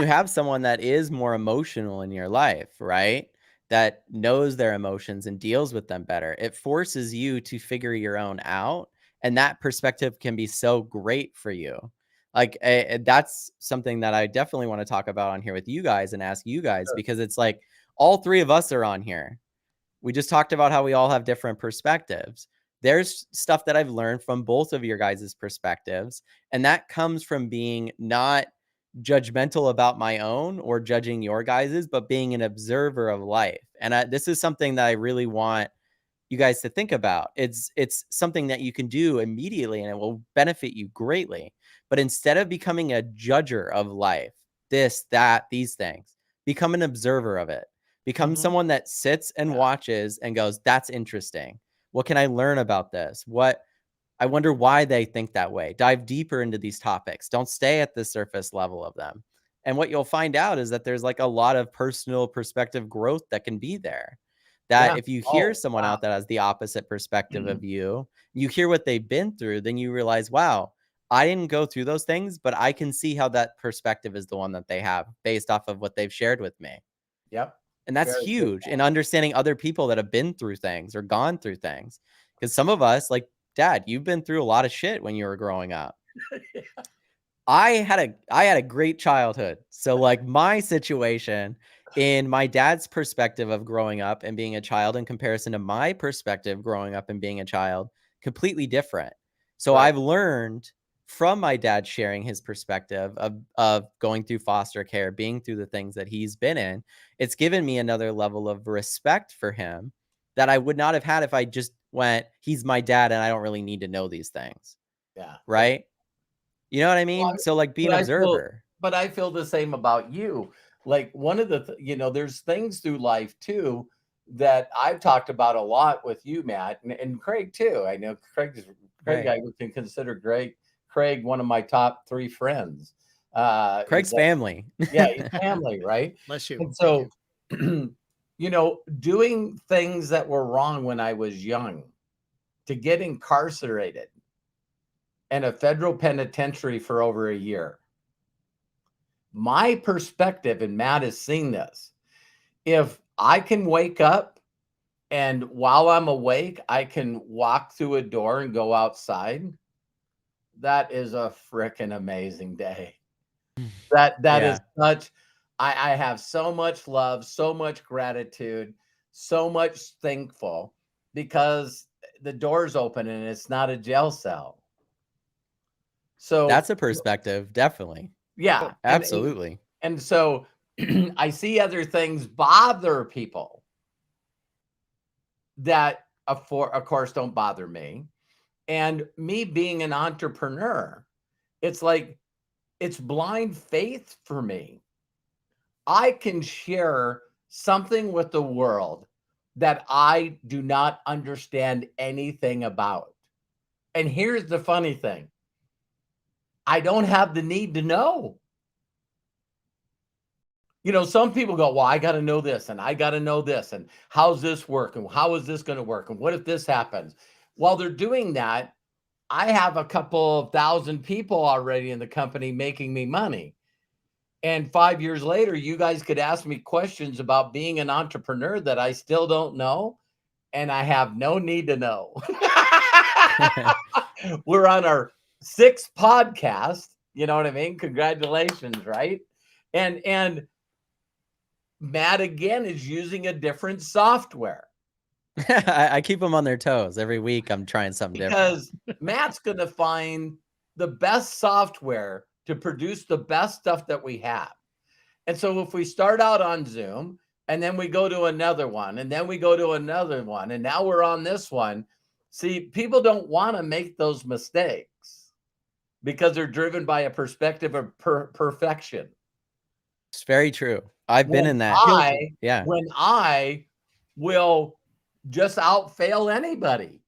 have someone that is more emotional in your life, right? That knows their emotions and deals with them better, it forces you to figure your own out, and that perspective can be so great for you. Like that's something that I definitely want to talk about on here with you guys and ask you guys Sure. because it's like all three of us are on here. We just talked about how we all have different perspectives. There's stuff that I've learned from both of your guys' perspectives, and that comes from being not judgmental about my own or judging your guys's, but being an observer of life. And this is something that I really want you guys to think about. It's something that you can do immediately and it will benefit you greatly. But instead of becoming a judger of life, this, that, these things, become an observer of it. Become Mhm. someone that sits and Yeah. watches and goes, that's interesting. What can I learn about this? What I wonder why they think that way. Dive deeper into these topics. Don't stay at the surface level of them. And what you'll find out is that there's like a lot of personal perspective growth that can be there. That Yeah. if you hear Oh, someone wow. out that has the opposite perspective of you hear what they've been through, then you realize, wow, I didn't go through those things, but I can see how that perspective is the one that they have based off of what they've shared with me. Yep. And that's Very good huge in understanding other people that have been through things or gone through things. Because some of us, like dad, you've been through a lot of shit when you were growing up. point. I had a great childhood. So like my situation in my dad's perspective of growing up and being a child in comparison to my perspective growing up and being a child, completely different. So Right. I've learned from my dad sharing his perspective of going through foster care, being through the things that he's been in. It's given me another level of respect for him that I would not have had if I just went, he's my dad and I don't really need to know these things. Yeah. Right? You know what I Well, mean? So, like, be but an I feel observer. but I feel the same about you. Like one of the there's things through life too that I've talked about a lot with you, Matt, and Craig too. I know Craig. Right. I would consider Craig one of my top 3 friends. He's Craig's family. yeah, he's family, right? Bless you. And Thank you. so, doing things that were wrong when I was young to get incarcerated in a federal penitentiary for over a year. My perspective, and Matt has seen this, if I can wake up and while I'm awake, I can walk through a door and go outside, that is a freaking amazing day. That is Yeah. such I have so much love, so much gratitude, so much thankful because the door's open and it's not a jail cell. So That's a perspective, definitely. yeah, Absolutely. and so I see other things bother people that of course don't bother me. And me being an entrepreneur, it's like it's blind faith for me. I can share something with the world that I do not understand anything about. And here's the funny thing. I don't have the need to know. some people go, well, I got to know this and I got to know this and how's this work and how is this going to work and what if this happens? While they're doing that, I have a couple of thousand people already in the company making me money. And 5 years later, you guys could ask me questions about being an entrepreneur that I still don't know. And I have no need to know. We're on our 6th podcast. You know what I mean? Congratulations, right? And Matt again is using a different software. I keep them on their toes. Every week I'm trying something because different. Matt's going to find the best software to produce the best stuff that we have. And so if we start out on Zoom and then we go to another one and then we go to another one and now we're on this one, see, people don't want to make those mistakes because they're driven by a perspective of perfection. It's very true. I've been in that. When I will just outfail anybody.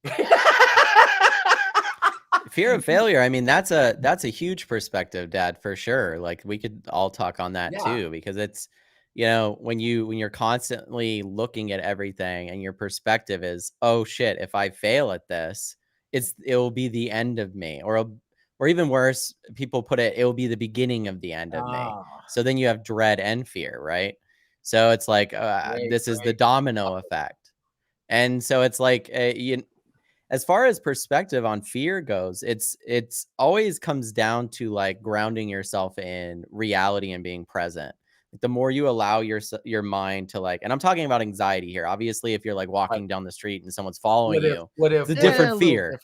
Fear of failure. I mean, that's a huge perspective, Dad, for sure. Like we could all talk on that too, because it's, when you're constantly looking at everything and your perspective is, oh shit, if I fail at this, it will be the end of me, or even worse, people put it will be the beginning of the end of me. So then you have dread and fear, right? So it's like this is the domino effect. And so it's like, as far as perspective on fear goes, it's always comes down to like grounding yourself in reality and being present. Like the more you allow your mind to like, and I'm talking about anxiety here. Obviously, if you're like walking down the street and someone's following you, it's a different fear,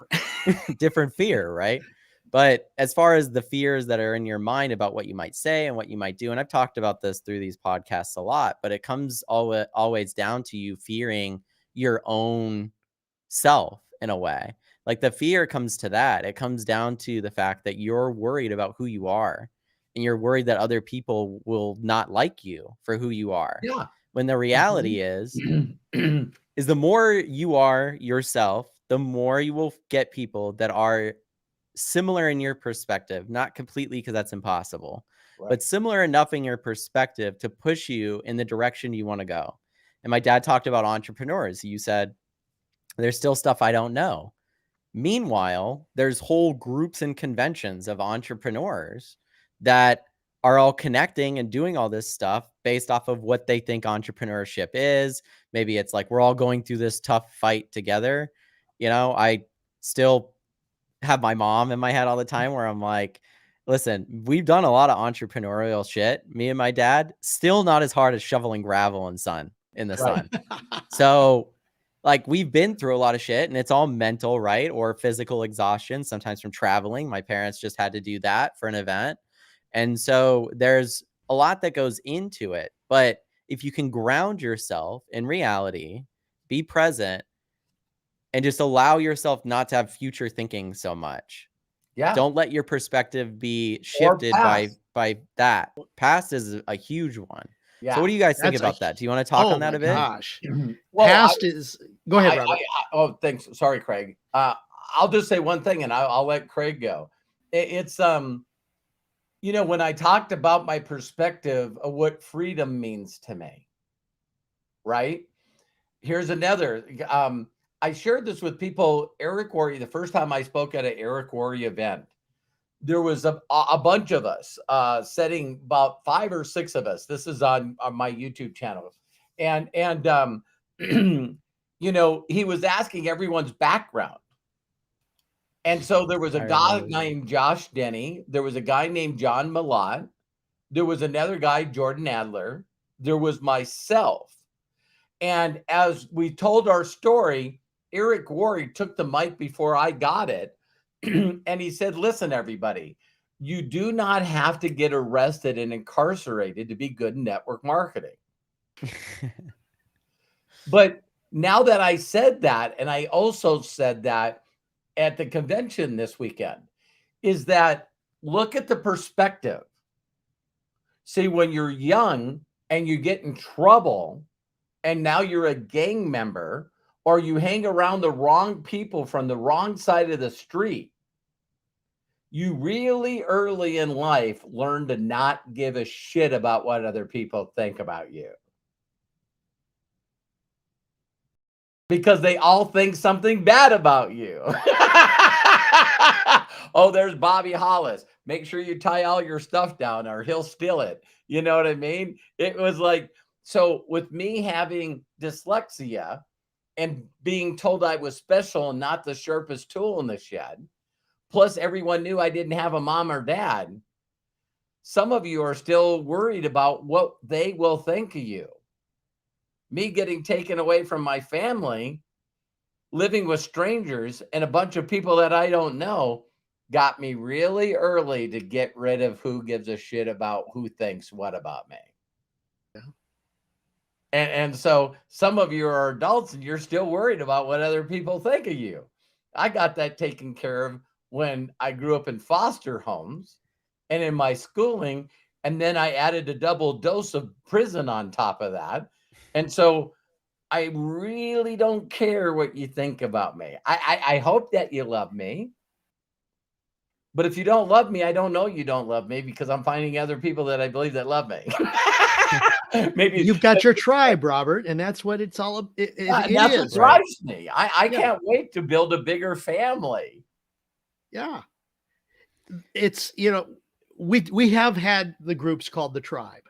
different fear, right? But as far as the fears that are in your mind about what you might say and what you might do, and I've talked about this through these podcasts a lot, but it comes always down to you fearing your own self in a way. Like the fear comes to that. It comes down to the fact that you're worried about who you are and you're worried that other people will not like you for who you are. Yeah. When the reality is the more you are yourself, the more you will get people that are similar in your perspective, not completely because that's impossible, but similar enough in your perspective to push you in the direction you want to go. And my dad talked about entrepreneurs. You said, there's still stuff I don't know. Meanwhile, there's whole groups and conventions of entrepreneurs that are all connecting and doing all this stuff based off of what they think entrepreneurship is. Maybe it's like we're all going through this tough fight together. I still have my mom in my head all the time where I'm like, listen, we've done a lot of entrepreneurial shit. Me and my dad, still not as hard as shoveling gravel in the sun. So like we've been through a lot of shit and it's all mental, right? Or physical exhaustion, sometimes from traveling. My parents just had to do that for an event. And so there's a lot that goes into it. But if you can ground yourself in reality, be present, and just allow yourself not to have future thinking so much. Yeah. Don't let your perspective be shifted by that. Past is a huge one. Yeah. So what do you guys think about that? Do you want to talk on that a bit? Gosh. Past is go ahead, Robert. Thanks. Sorry, Craig. I'll just say one thing and I'll let Craig go. It's when I talked about my perspective of what freedom means to me, right? Here's another. I shared this with people. Eric Worre, the first time I spoke at an Eric Worre event, there was a bunch of us setting, about 5 or 6 of us. This is on my YouTube channel. And he was asking everyone's background. And so there was a guy named Josh Denny. There was a guy named John Malott. There was another guy, Jordan Adler. There was myself. And as we told our story, Eric Worre took the mic before I got it. And he said, listen, everybody, you do not have to get arrested and incarcerated to be good in network marketing. But now that I said that, and I also said that at the convention this weekend, is that look at the perspective. See, when you're young and you get in trouble and now you're a gang member, or you hang around the wrong people from the wrong side of the street, you really early in life learn to not give a shit about what other people think about you. Because they all think something bad about you. Oh, there's Bobby Hollis. Make sure you tie all your stuff down or he'll steal it. You know what I mean? It was like, so with me having dyslexia and being told I was special and not the sharpest tool in the shed, plus everyone knew I didn't have a mom or dad, some of you are still worried about what they will think of you. Me getting taken away from my family, living with strangers and a bunch of people that I don't know, got me really early to get rid of who gives a shit about who thinks what about me. Yeah. And so some of you are adults and you're still worried about what other people think of you. I got that taken care of when I grew up in foster homes and in my schooling. And then I added a double dose of prison on top of that. And so I really don't care what you think about me. I hope that you love me. But if you don't love me, I don't know you don't love me because I'm finding other people that I believe that love me. Maybe You've got your tribe, Robert, and that's what it's all. It that's what is. drives me. I Yeah. can't wait to build a bigger family. Yeah. It's, we have had the groups called the tribe,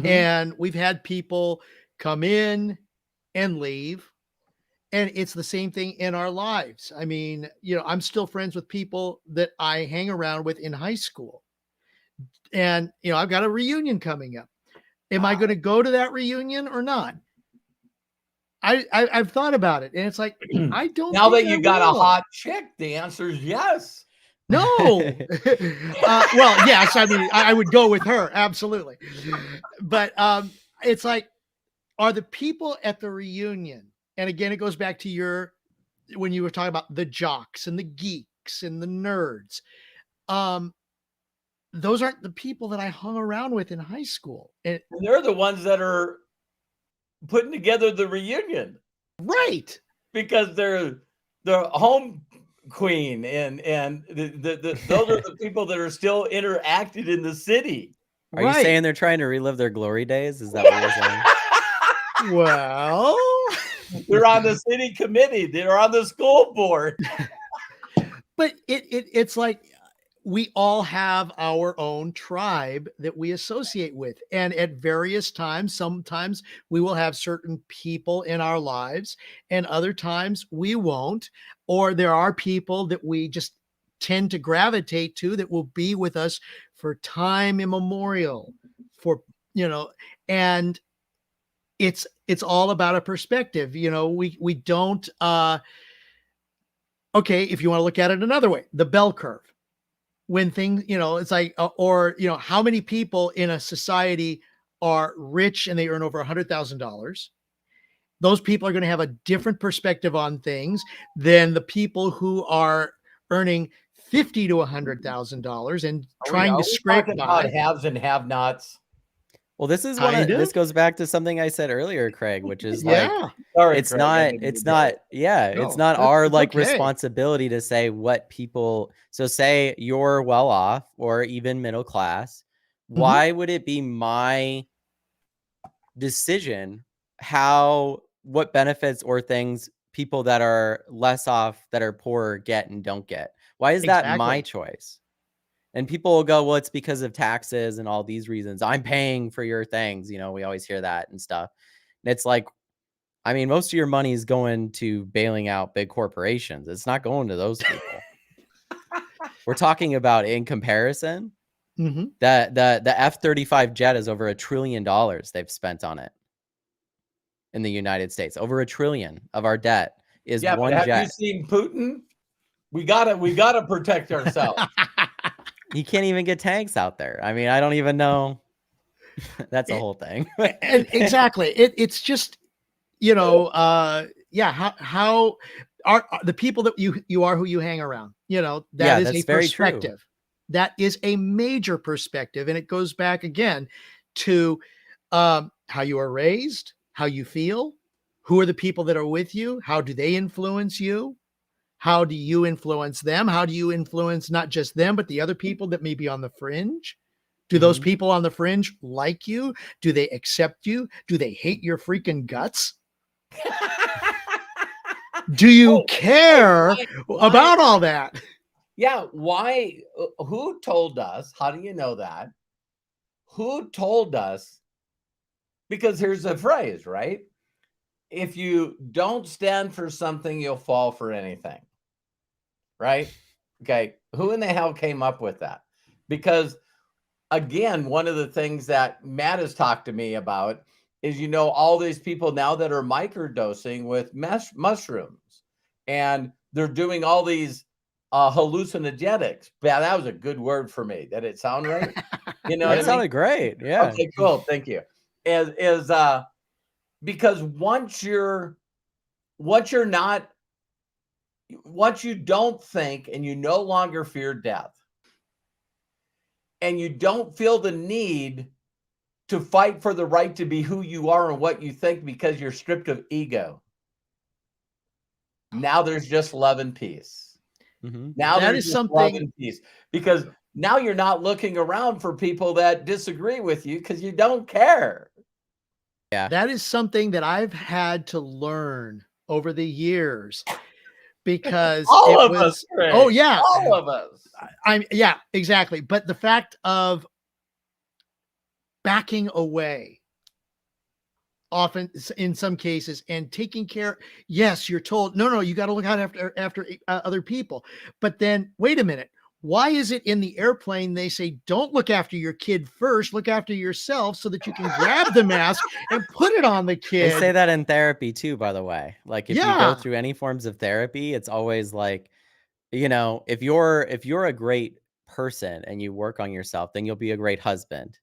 and we've had people come in and leave. And it's the same thing in our lives. I mean, I'm still friends with people that I hang around with in high school. And, I've got a reunion coming up. Am I going to go to that reunion or not? I've thought about it, and it's like, I don't Now think that you I got a will. hot chick, the answer is yes. No. Well, yes, I mean, I would go with her. Absolutely. But it's like, are the people at the reunion, and again, it goes back to when you were talking about the jocks and the geeks and the nerds. Those aren't the people that I hung around with in high school. And they're the ones that are putting together the reunion. Right. Because they're the home queen and those are the people that are still interacted in the city. Are you saying they're trying to relive their glory days? Is that what you're saying? Well, they're on the city committee. They're on the school board. But it's like we all have our own tribe that we associate with. And at various times, sometimes we will have certain people in our lives and other times we won't. Or there are people that we just tend to gravitate to that will be with us for time immemorial, and it's all about a perspective. We don't, okay, if you want to look at it another way, the bell curve. When things, it's like, how many people in a society are rich and they earn over $100,000? Those people are going to have a different perspective on things than the people who are earning $50,000 to $100,000 and trying to scrape by. About haves and have-nots. Well, this is this goes back to something I said earlier, Craig, which is like, sorry, it's Craig, it's not our responsibility to say what people, so say you're well off or even middle class. Why would it be my decision what benefits or things people that are less off, that are poorer get and don't get? Why is that my choice? And people will go, well, it's because of taxes and all these reasons. I'm paying for your things. We always hear that and stuff. And it's like, I mean, most of your money is going to bailing out big corporations. It's not going to those people. We're talking about, in comparison, that the F-35 jet is over $1 trillion they've spent on it in the United States. Over $1 trillion of our debt is one jet. Have you seen Putin? We gotta protect ourselves. He can't even get tanks out there. I mean, I don't even know. That's a whole thing. Exactly. It's just, how are the people that you are who you hang around, that is a perspective. That is a major perspective. And it goes back again to how you are raised, how you feel, who are the people that are with you, how do they influence you, How do you influence them? How do you influence not just them, but the other people that may be on the fringe? Do those Mhm. people on the fringe like you? Do they accept you? Do they hate your freaking guts? Do you Hey, hey, care why about all that? yeah, why who told us? How do you know that? Who told us? Because here's the phrase, right? If you don't stand for something, you'll fall for anything, right? Okay, who in the hell came up with that? Because again, one of the things that Matt has talked to me about is, all these people now that are microdosing with mushrooms, and they're doing all these hallucinogenics. Yeah, that was a good word for me. Did it sound right? You know what I That Yeah. mean? sounded great. Yeah. Okay, cool. Thank you. Is because once you're not once you don't think and you no longer fear death, and you don't feel the need to fight for the right to be who you are and what you think because you're stripped of ego. Now there's just love and peace. Mhm. Now That there's is just love something and peace because now you're not looking around for people that disagree with you because you don't care. Yeah. that is something that I've had to learn over the years because All it of us, was oh, Craig. yeah. All of us. I'm yeah, exactly. But the fact of backing away often in some cases and taking care, yes, you're told no, no, you got to look out after other people, but then wait a minute, why is it in the airplane they say don't look after your kid first, look after yourself so that you can grab the mask and put it on the They say kid? that in therapy too, by the way. Like if you go Yeah. through any forms of therapy, it's always like, if you're a great person and you work on yourself, then you'll be a great husband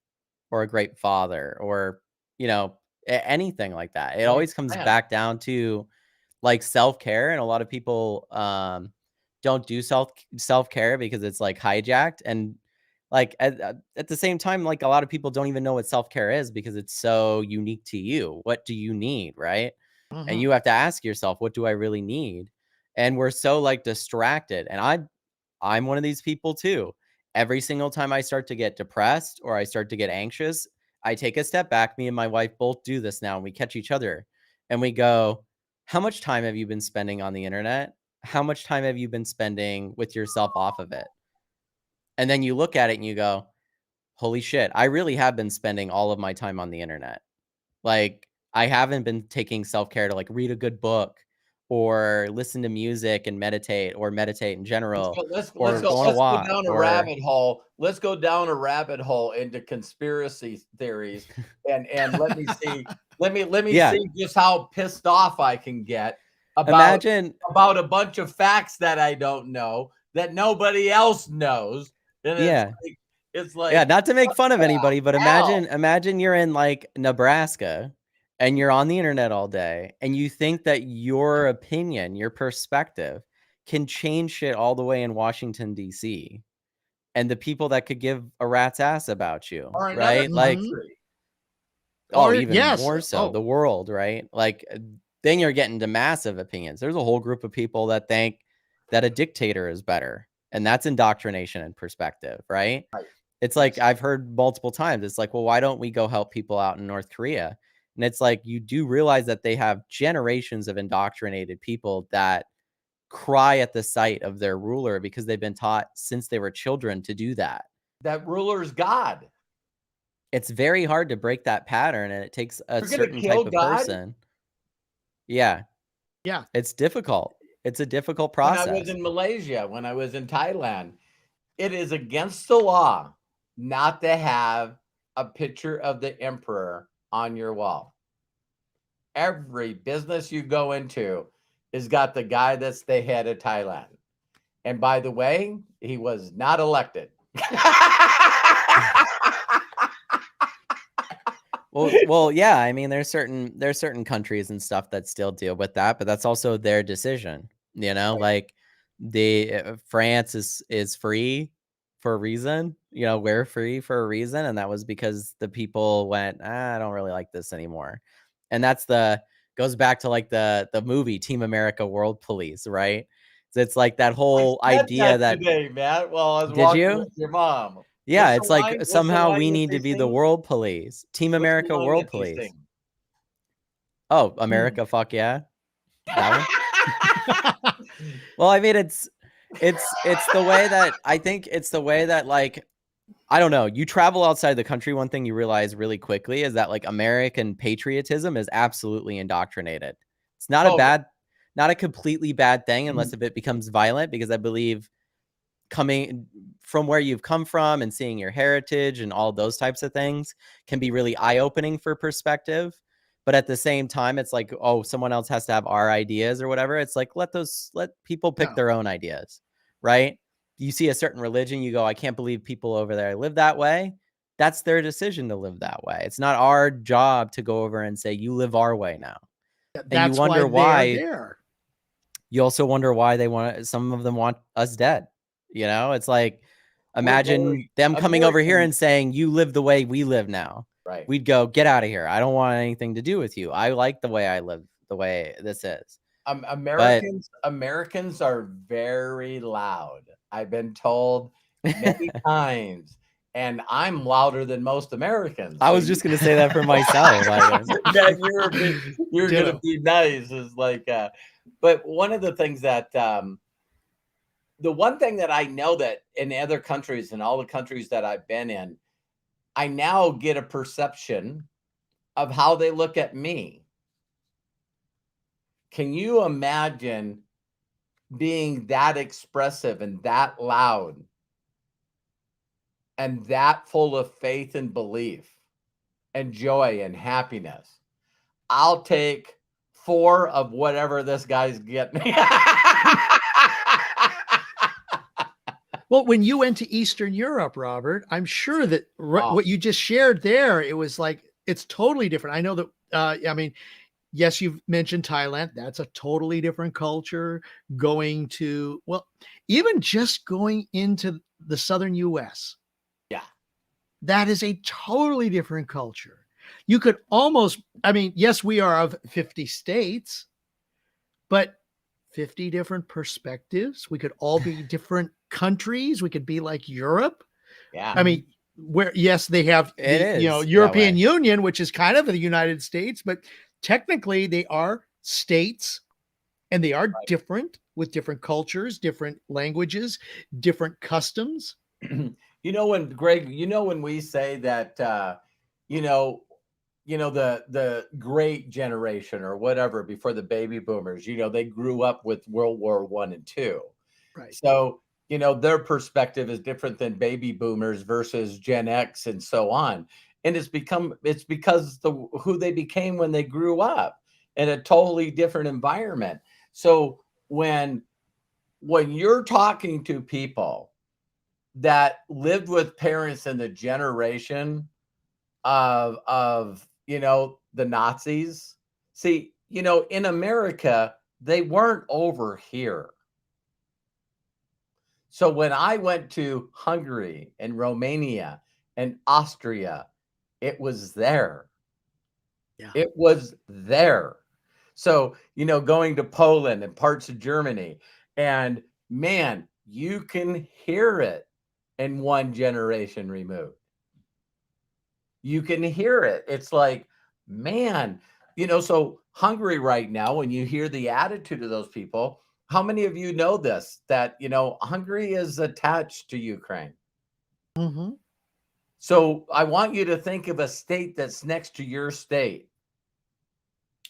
or a great father or, you know, anything like that. It Great always comes friend. back down to like self-care, and a lot of people don't do self-care because it's like hijacked, and like at the same time, like a lot of people don't even know what self-care is because it's so unique to you. What do you need, right? And Mhm. you have to ask yourself, what do I really need? And we're so like distracted, and I'm one of these people too. Every single time I start to get depressed or I start to get anxious, I take a step back. Me and my wife both do this now, and we catch each other and we go, how much time have you been spending on the internet? How much time have you been spending with yourself off of it? And then you look at it and you go, holy shit, I really have been spending all of my time on the internet. Like, I haven't been taking self-care to, like, read a good book or listen to music and meditate in Let's general go. or go on a Let's go walk down a or rabbit hole. Let's go down a rabbit hole into conspiracy theories, and let me see. Let me yeah. see just how pissed off I can get about Imagine a bunch of facts that I don't know that nobody else knows, and yeah. it's Yeah, like not to make what fun of the anybody, but hell? imagine you're in, like, Nebraska, and you're on the internet all day, and you think that your opinion, your perspective can change shit all the way in Washington, DC, and the people that could give a rat's ass about you, Or another right? Like Mhm. country. oh, Or even yes. more so, Oh, the world, right? Like, then you're getting to massive opinions. There's a whole group of people that think that a dictator is better, and that's indoctrination and perspective, right? Right. It's like Yes. I've heard multiple times. It's like, "Well, why don't we go help people out in North Korea?" And it's like, you do realize that they have generations of indoctrinated people that cry at the sight of their ruler because they've been taught since they were children to do that. That ruler's God. It's very hard to break that pattern, and it takes a You're gonna certain kill type of God? person. Yeah, yeah. it's difficult. It's a difficult When I was process. in Malaysia, when I was in Thailand, it is against the law not to have a picture of the emperor on your wall. Every business you go into has got the guy that's the head of Thailand. And by the way, he was not elected. Well, yeah, I mean, there's certain countries and stuff that still deal with that, but that's also their decision, you know? Like, France is free for a reason, we're free for a reason, and that was because the people went, "Ah, I don't really like this anymore." And that's the goes back to, like, the movie Team America: World Police, right? It's like that I whole said idea that that today, Matt, while I was did walking you? with your mom. Yeah, it's like What's the somehow line we that need they to be the sing? world police. Team What's the America line world that they police. sing? Oh, Hmm. America, fuck yeah. That one? Well, I mean, it's the way that I think it's the way that like I don't know. You travel outside the country, one thing you realize really quickly is that like American patriotism is absolutely indoctrinated. It's Totally. not a completely bad thing unless if it becomes violent, because I believe coming from where you've come from and seeing your heritage and all those types of things can be really eye-opening for perspective. But at the same time, it's like, oh, someone else has to have our ideas or whatever. It's like, let people pick No. their own ideas, right? You see a certain religion, you go, I can't believe people over there live that way. That's their decision to live that way. It's not our job to go over and say, you live our way now. And you That's why wonder they are why. there. You also wonder why some of them want us dead. It's like, We're imagine very them coming over here Americans, and saying, you live the way we live now. right? We'd go, get out of here. I don't want anything to do with you. I like the way I live, the way this is. But Americans are very loud. I've been told many times, and I'm louder than most Americans. I So was just going to say that for myself. that you're gonna Ditto. be nice is like, but one of the things that the one thing that I know that in other countries and all the countries that I've been in, I now get a perception of how they look at me. Can you imagine being that expressive and that loud and that full of faith and belief and joy and happiness? I'll take 4 of whatever this guy's getting me. Well, when you went to Eastern Europe, Robert, I'm sure that Oh, what you just shared there, it was like it's totally different. I know that. I mean, yes, you've mentioned Thailand. That's a totally different culture. Going to even just going into the southern U.S. yeah, That is a totally different culture. You could almost, I mean, yes, we are of 50 states, but 50 different perspectives. We could all be different countries. We could be like Europe. yeah, I mean, where yes, they have it the is that European way. Union, which is kind of the United States, but technically they are states and they are different with different cultures, different languages, different customs. when Greg, when we say that, you know, the great generation or whatever before the baby boomers, they grew up with World War I and II. Right. So, their perspective is different than baby boomers versus Gen X and so on. And it's because who they became when they grew up in a totally different environment. So when you're talking to people that lived with parents in the generation of the Nazis, see, in America, they weren't over here. So when I went to Hungary and Romania and Austria, it was there. Yeah. It was there. So, going to Poland and parts of Germany, and man, you can hear it in one generation removed. You can hear it. It's like, man, so Hungary right now, when you hear the attitude of those people, how many of you know this? That, Hungary is attached to Ukraine. Mm-hmm. So I want you to think of a state that's next to your state.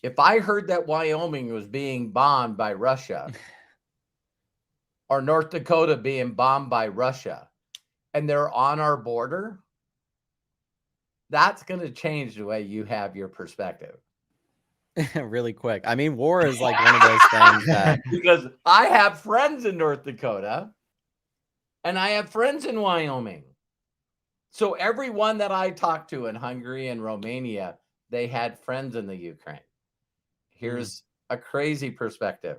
If I heard that Wyoming was being bombed by Russia or North Dakota being bombed by Russia and they're on our border, that's going to change the way you have your perspective. Really quick. I mean, war is like one of those things that Because I have friends in North Dakota and I have friends in Wyoming. So everyone that I talked to in Hungary and Romania, they had friends in the Ukraine. Here's a crazy perspective.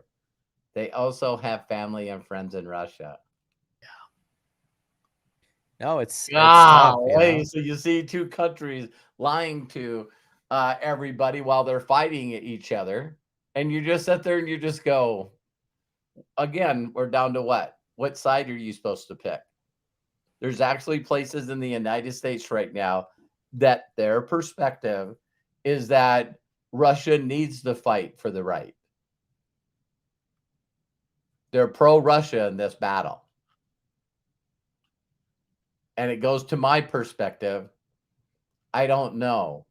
They also have family and friends in Russia. no, it's tough, So you see 2 countries lying to everybody while they're fighting each other. And you just sit there and you just go, again, we're down to what? What side are you supposed to pick? There's actually places in the United States right now that their perspective is that Russia needs to fight for the right. They're pro-Russia in this battle. And it goes to my perspective. I don't know.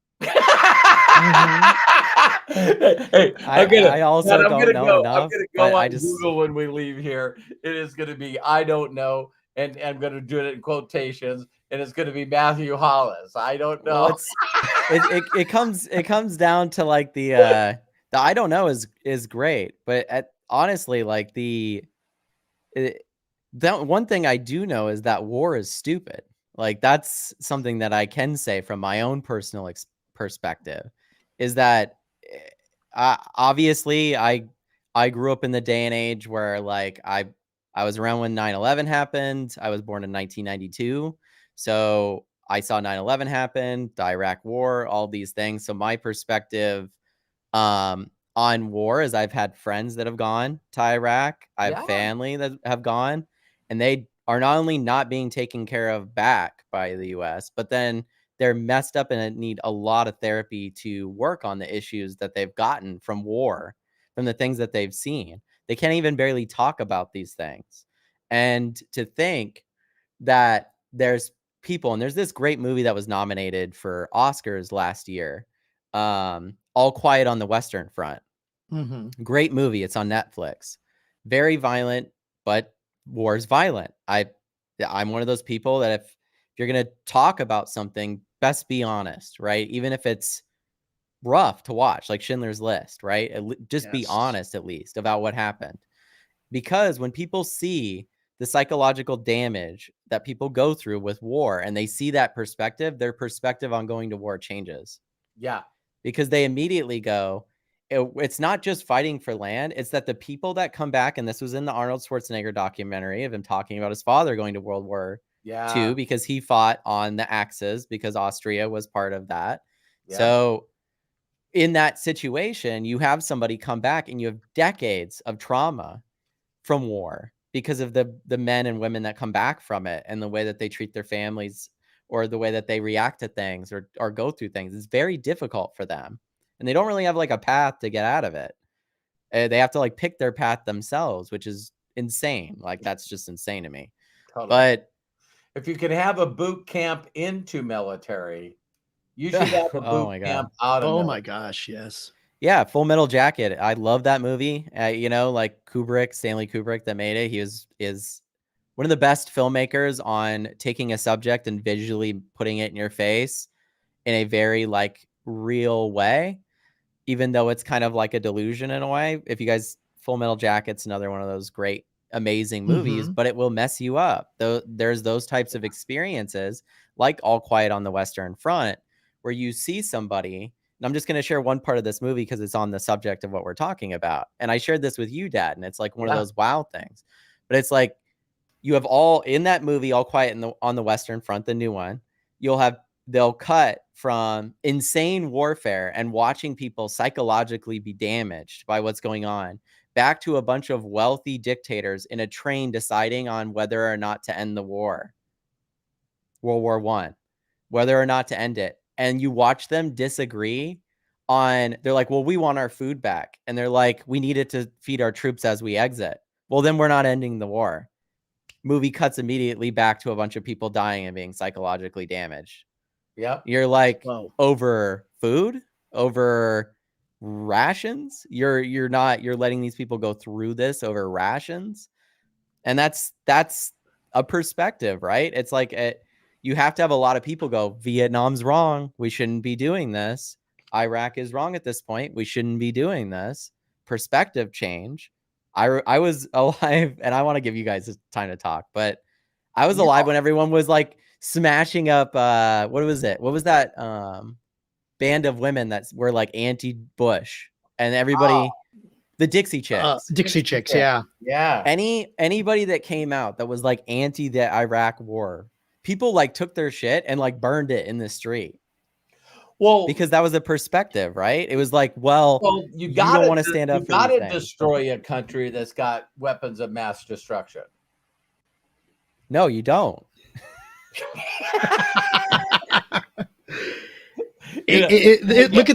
Hey, I also don't know enough, I'm gonna but go I on just Google when we leave here. It is gonna be I don't know, and I'm gonna do it in quotations, and it's gonna be Matthew Hollis. I don't well, know. it comes down to like the I don't know is great, but honestly, like that one thing I do know is that war is stupid. Like that's something that I can say from my own personal perspective, is that obviously I grew up in the day and age where like I was around when 9/11 happened. I was born in 1992. So I saw 9/11 happen, the Iraq war, all these things. So my perspective on war is I've had friends that have gone to Iraq. I have Yeah, family that have gone, and they are not only not being taken care of back by the US, but then they're messed up and need a lot of therapy to work on the issues that they've gotten from war, from the things that they've seen. They can't even barely talk about these things. And to think that there's people, and there's this great movie that was nominated for Oscars last year, All Quiet on the Western Front. Great movie. It's on Netflix. Very violent, but war's violent. I'm one of those people that if you're going to talk about something, best be honest, right? Even if it's rough to watch, like Schindler's List, right? Just be honest at least about what happened. Because when people see the psychological damage that people go through with war and they see that perspective, their perspective on going to war changes. yeah, Because they immediately go, it's not just fighting for land. It's that the people that come back, and this was in the Arnold Schwarzenegger documentary of him talking about his father going to World War II yeah, because he fought on the Axis because Austria was part of that. yeah, So in that situation, you have somebody come back and you have decades of trauma from war because of the men and women that come back from it and the way that they treat their families or the way that they react to things or go through things. It's very difficult for them. And they don't really have like a path to get out of it. They have to like pick their path themselves, which is insane. Like that's just insane to me. totally. But If you could have a boot camp into military, you should have a oh boot my God. camp out of Oh military. my gosh, yes. Yeah, Full Metal Jacket. I love that movie. Like Stanley Kubrick that made it. He is one of the best filmmakers on taking a subject and visually putting it in your face in a very like real way, even though it's kind of like a delusion in a way. If you guys, Full Metal Jacket's another one of those great, amazing movies, but it will mess you up. Though there's those types of experiences like All Quiet on the Western Front, where you see somebody. And I'm just going to share one part of this movie because it's on the subject of what we're talking about. And I shared this with you, Dad, and it's like one of Yeah, those wow things. But it's like you have all in that movie, All Quiet on the Western Front, the new one. They'll cut from insane warfare and watching people psychologically be damaged by what's going on back to a bunch of wealthy dictators in a train deciding on whether or not to end the war, World War I, whether or not to end it. And you watch them disagree on, they're like, well, we want our food back. And they're like, we need it to feed our troops as we exit. Well, then we're not ending the war. Movie cuts immediately back to a bunch of people dying and being psychologically damaged. yeah, You're like, Whoa. over food, over rations. You're letting these people go through this over rations. And that's a perspective, right? It's like you have to have a lot of people go, Vietnam's wrong. We shouldn't be doing this. Iraq is wrong at this point. We shouldn't be doing this. Perspective change. I was alive, and I want to give you guys time to talk, but I was alive when everyone was like smashing up what was it? What was that band of women that were like anti-Bush and everybody the Dixie Chicks. Dixie Chicks, yeah. yeah. Anybody that came out that was like anti the Iraq war, people like took their shit and like burned it in the street. Well, because that was a perspective, right? It was like, well, well, you don't want to stand you up for these gotta things. destroy a country that's got weapons of mass destruction. No, you don't. You know,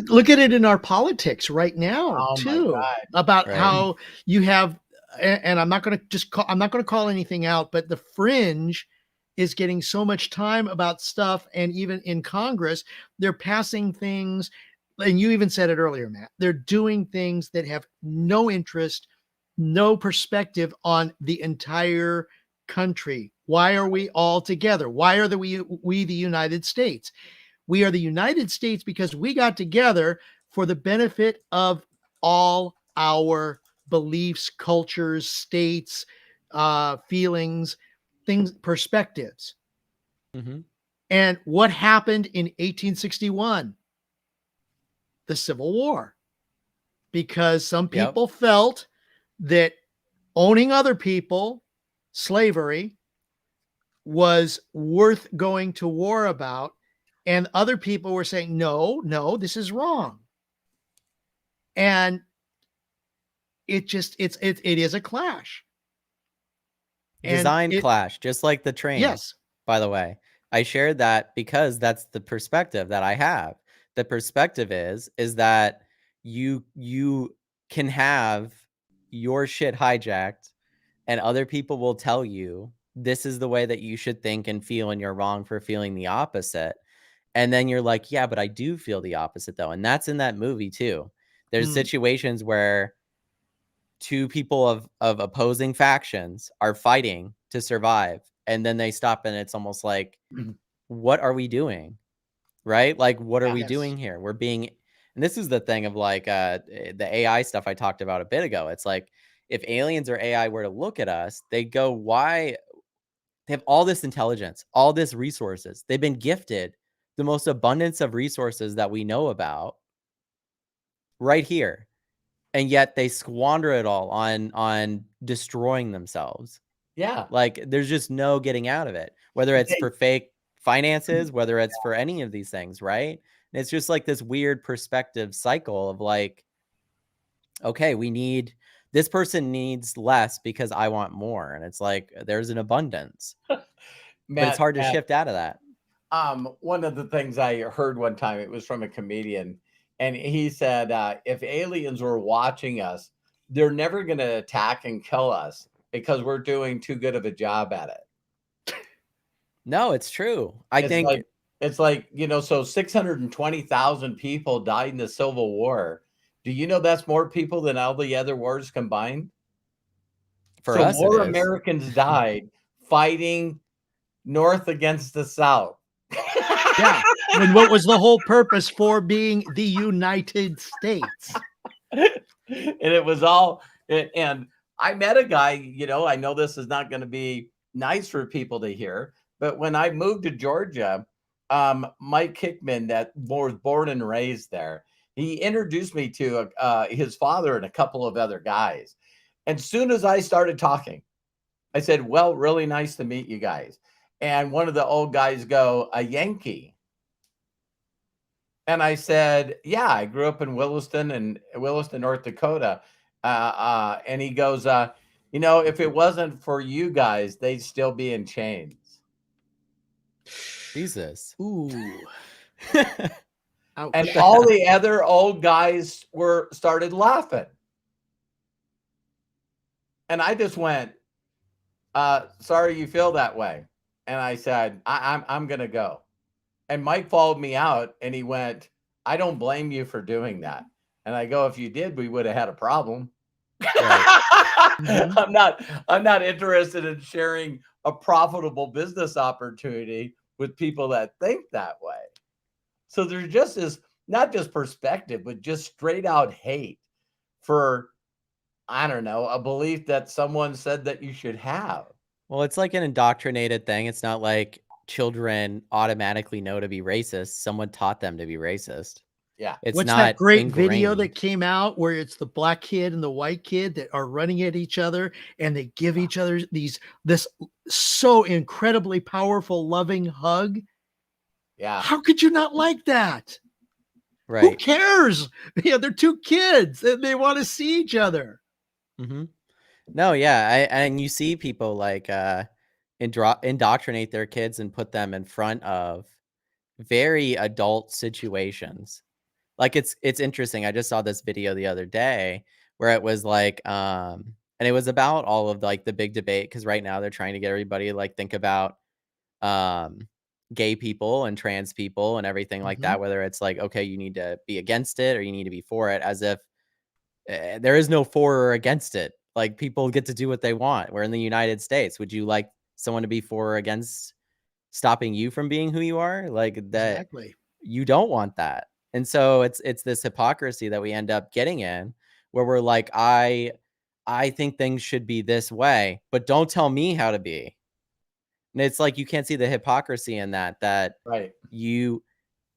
Look at it in our politics right now oh my too, God. about Right. how you have, and I'm not going to I'm not going to call anything out, but the fringe is getting so much time about stuff, and even in Congress, they're passing things, and you even said it earlier, Matt. They're doing things that have no interest, no perspective on the entire country. Why are we all together? Why are we the United States? We are the United States because we got together for the benefit of all our beliefs, cultures, states, feelings, things, perspectives. Mm-hmm. And what happened in 1861? The Civil War. Because some Yep. people felt that owning other people, slavery, was worth going to war about. And other people were saying, no, no, this is wrong. And it is a clash. And Design clash, just like the train. yes. By the way, I shared that because that's the perspective that I have. The perspective is that you can have your shit hijacked, and other people will tell you this is the way that you should think and feel, and you're wrong for feeling the opposite. And then you're like, yeah, but I do feel the opposite though. And that's in that movie too. There's situations where two people of opposing factions are fighting to survive, and then they stop, and it's almost like, what are we doing? Right? Like, what are we Yes. doing here? We're being, and this is the thing of like the AI stuff I talked about a bit ago. It's like, if aliens or AI were to look at us, they go, why? They have all this intelligence, all this resources. They've been gifted the most abundance of resources that we know about right here. And yet they squander it all on destroying themselves. Yeah. Like, there's just no getting out of it, whether it's for fake finances, whether it's for any of these things, right? And it's just like this weird perspective cycle of like, okay, this person needs less because I want more. And it's like, there's an abundance, but it's hard to shift out of that. One of the things I heard one time, it was from a comedian, and he said, if aliens were watching us, they're never going to attack and kill us because we're doing too good of a job at it. No, it's true. It's like, so 620,000 people died in the Civil War. Do you know that's more people than all the other wars combined? For us, more it is. Americans died fighting North against the South. Yeah. And what was the whole purpose for being the United States? And it was all, and I met a guy, I know this is not going to be nice for people to hear, but when I moved to Georgia, Mike Hickman, that was born and raised there, he introduced me to his father and a couple of other guys. And soon as I started talking, I said, well, really nice to meet you guys. And one of the old guys go, a Yankee. And I said, yeah, I grew up in Williston, North Dakota. And he goes, if it wasn't for you guys, they'd still be in chains. Jesus. Ooh. And all the other old guys started laughing. And I just went, sorry you feel that way. And I said, I'm going to go. And Mike followed me out and he went, I don't blame you for doing that. And I go, if you did, we would have had a problem. Right. I'm not interested in sharing a profitable business opportunity with people that think that way. So there's just this, not just perspective, but just straight out hate for, I don't know, a belief that someone said that you should have. Well, it's like an indoctrinated thing. It's not like children automatically know to be racist. Someone taught them to be racist. Yeah. It's What's not that great ingrained video that came out where it's the black kid and the white kid that are running at each other and they give each other this so incredibly powerful, loving hug? Yeah. How could you not like that? Who Right. cares? They're two kids and they want to see each other. Mhm. No, yeah, and you see people like indoctrinate their kids and put them in front of very adult situations. Like it's interesting. I just saw this video the other day where it was like and it was about all of like the big debate because right now they're trying to get everybody to like think about um gay people and trans people and everything like Mhm. that, whether it's like okay, you need to be against it or you need to be for it, as if there is no for or against it. Like people get to do what they want. We're in the United States. Would you like someone to be for or against stopping you from being who you are? Like that Exactly. you don't want that. And so it's this hypocrisy that we end up getting in where we're like I think things should be this way, but don't tell me how to be. And it's like you can't see the hypocrisy in that Right. you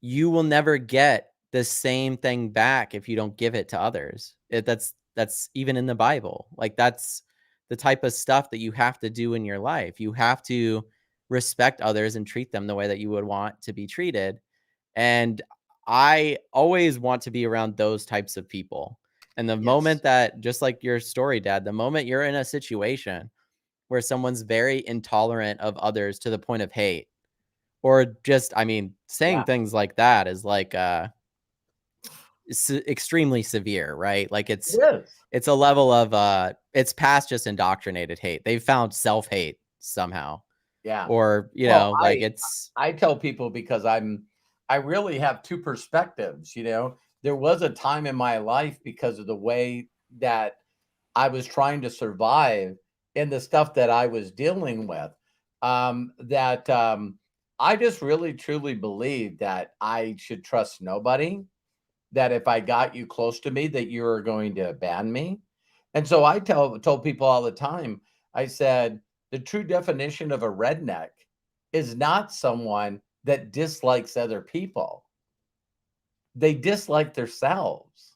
you will never get the same thing back if you don't give it to others. That's even in the Bible. Like that's the type of stuff that you have to do in your life. You have to respect others and treat them the way that you would want to be treated. And I always want to be around those types of people. And the Yes. moment that, just like your story, Dad, the moment you're in a situation where someone's very intolerant of others to the point of hate, or just, I mean, saying Yeah. things like that is like extremely severe, right? Like It is. it's a level of it's past just indoctrinated hate. They've found self-hate somehow. Yeah. Or, Well, like it's I tell people because I really have two perspectives, There was a time in my life because of the way that I was trying to survive and the stuff that I was dealing with, that I just really truly believed that I should trust nobody, that if I got you close to me, that you were going to ban me. And so I told people all the time, I said, the true definition of a redneck is not someone that dislikes other people. They dislike themselves.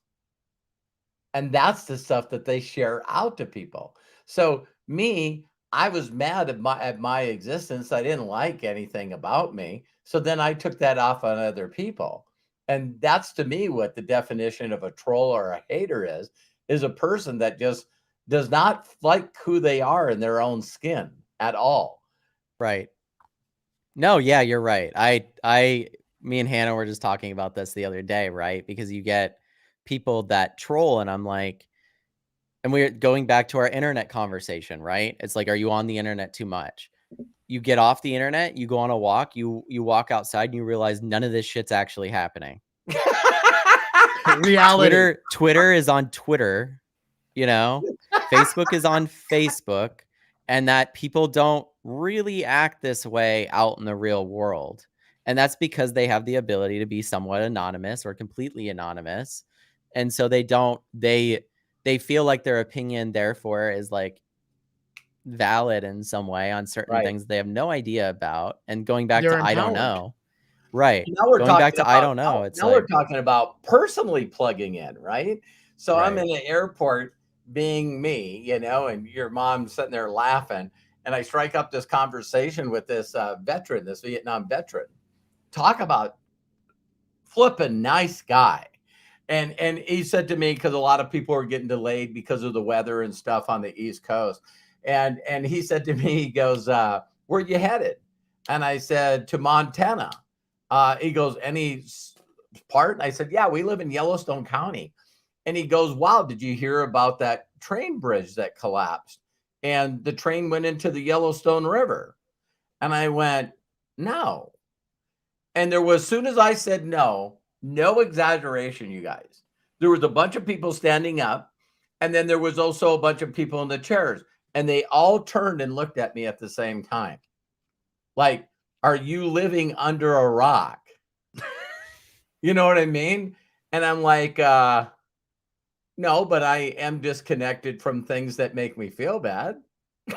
And that's the stuff that they share out to people. So me, I was mad at my existence. I didn't like anything about me. So then I took that off on other people. And that's to me what the definition of a troll or a hater is a person that just does not like who they are in their own skin at all. right. No, yeah, you're right. Me and Hannah were just talking about this the other day, right? Because you get people that troll, and I'm like, and we're going back to our internet conversation, right? It's like, are you on the internet too much? You get off the internet, you go on a walk, you walk outside, and you realize none of this shit's actually happening. Reality. Twitter is on Twitter, you know? Facebook is on Facebook, and that people don't really act this way out in the real world. And that's because they have the ability to be somewhat anonymous or completely anonymous. And so they feel like their opinion therefore is like valid in some way on certain Right. things they have no idea about. And going back They're to I don't empowered. know. Right. Now we're Going back talking to I about don't know. It's now we're like talking about personally plugging in, right? So I'm right. in the airport being me, and your mom's sitting there laughing, and I strike up this conversation with this veteran, this Vietnam veteran. Talk about flipping nice guy. And he said to me, because a lot of people are getting delayed because of the weather and stuff on the East Coast. And he said to me, he goes, where you headed? And I said, to Montana. He goes, any part? And I said, yeah, we live in Yellowstone County. And he goes, wow, did you hear about that train bridge that collapsed? And the train went into the Yellowstone River. And I went, no. And there was, as soon as I said no, no exaggeration, you guys, there was a bunch of people standing up. And then there was also a bunch of people in the chairs. And they all turned and looked at me at the same time. Like, are you living under a rock? You know what I mean? And I'm like, no, but I am disconnected from things that make me feel bad. Mm.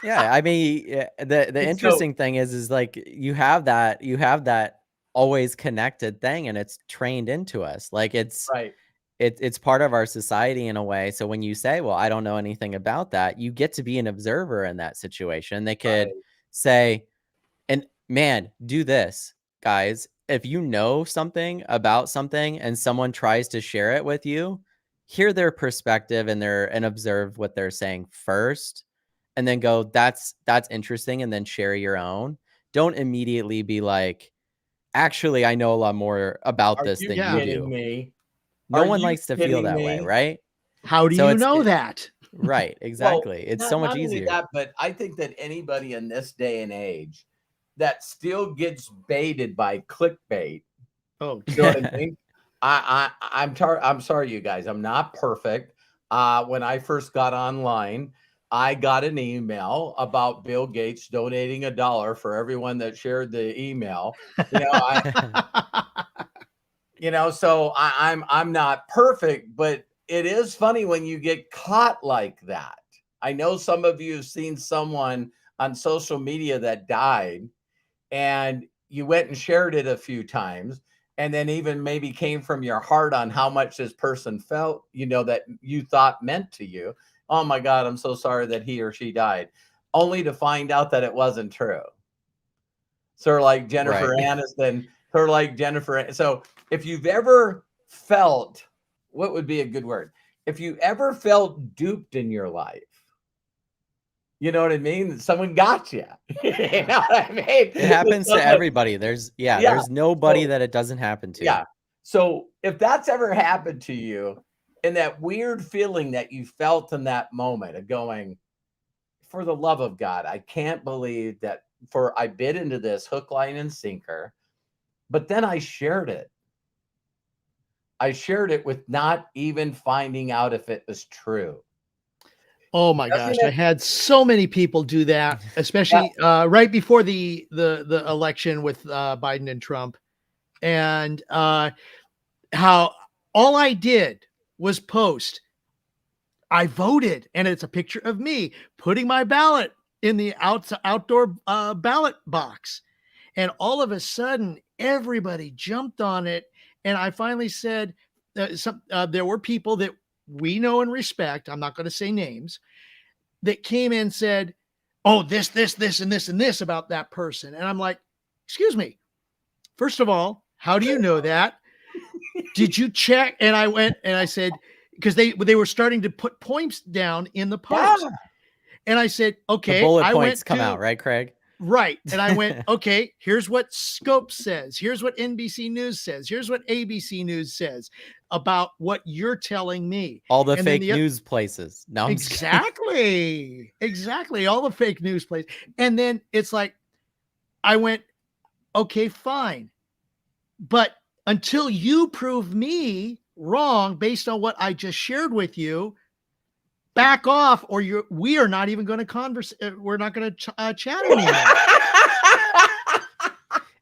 Yeah, I mean, the And so, interesting thing is like you have that always connected thing, and it's trained into us. Like right, it's part of our society in a way. So when you say, "Well, I don't know anything about that," you get to be an observer in that situation. They could right, say, "And man, do this. guys, if you know something about something and someone tries to share it with you, hear their perspective and observe what they're saying first, and then go, that's interesting, and then share your own. Don't immediately be like, actually, I know a lot more about Are this you than you Yeah. kidding do. me? No Are one you likes to feel kidding that way, me? right? How do So you know that? right, Well, exactly. It's so not much not only easier. that, but I think that anybody in this day and age that still gets baited by clickbait, Oh, you know what I mean? I'm sorry, you guys. I'm not perfect. When I first got online, I got an email about Bill Gates donating $1 for everyone that shared the email. You know, so I'm not perfect, but it is funny when you get caught like that. I know some of you have seen someone on social media that died, and you went and shared it a few times, and then even maybe came from your heart on how much this person felt, that you thought meant to you. Oh my God, I'm so sorry that he or she died, only to find out that it wasn't true. Sort of like Right. Jennifer Aniston, sort of like Jennifer. So if you've ever felt, what would be a good word? If you ever felt duped in your life, you know what I mean? Someone got you. You know what I mean? It happens to everybody. There's Yeah. there's nobody So, that it doesn't happen to. yeah. So if that's ever happened to you, and that weird feeling that you felt in that moment of going, for the love of God, I can't believe that I bit into this hook, line, and sinker, but then I shared it. I shared it with not even finding out if it was true. oh my gosh, Doesn't I it? had so many people do that, Yeah, especially right before the election with Biden and Trump, and how all I did was post, I voted, and it's a picture of me putting my ballot in the outdoor ballot box. And all of a sudden, everybody jumped on it. And I finally said, there were people that we know and respect. I'm not going to say names that came in and said, "Oh, this, and this, and this about that person." And I'm like, "Excuse me. First of all, how do you know that? Did you check?" And I went and I said, because they were starting to put points down in the yeah, post. And I said, The "Okay." bullet I points went come to out, right, Craig? Right. And I went, okay, here's what Scope says. Here's what NBC News says. Here's what ABC News says about what you're telling me. All the And then fake news places. No, I'm just kidding. exactly all the fake news plays. And then it's like, I went, okay, fine. But until you prove me wrong based on what I just shared with you, back off, or we are not even going to converse. We're not going to chat anymore.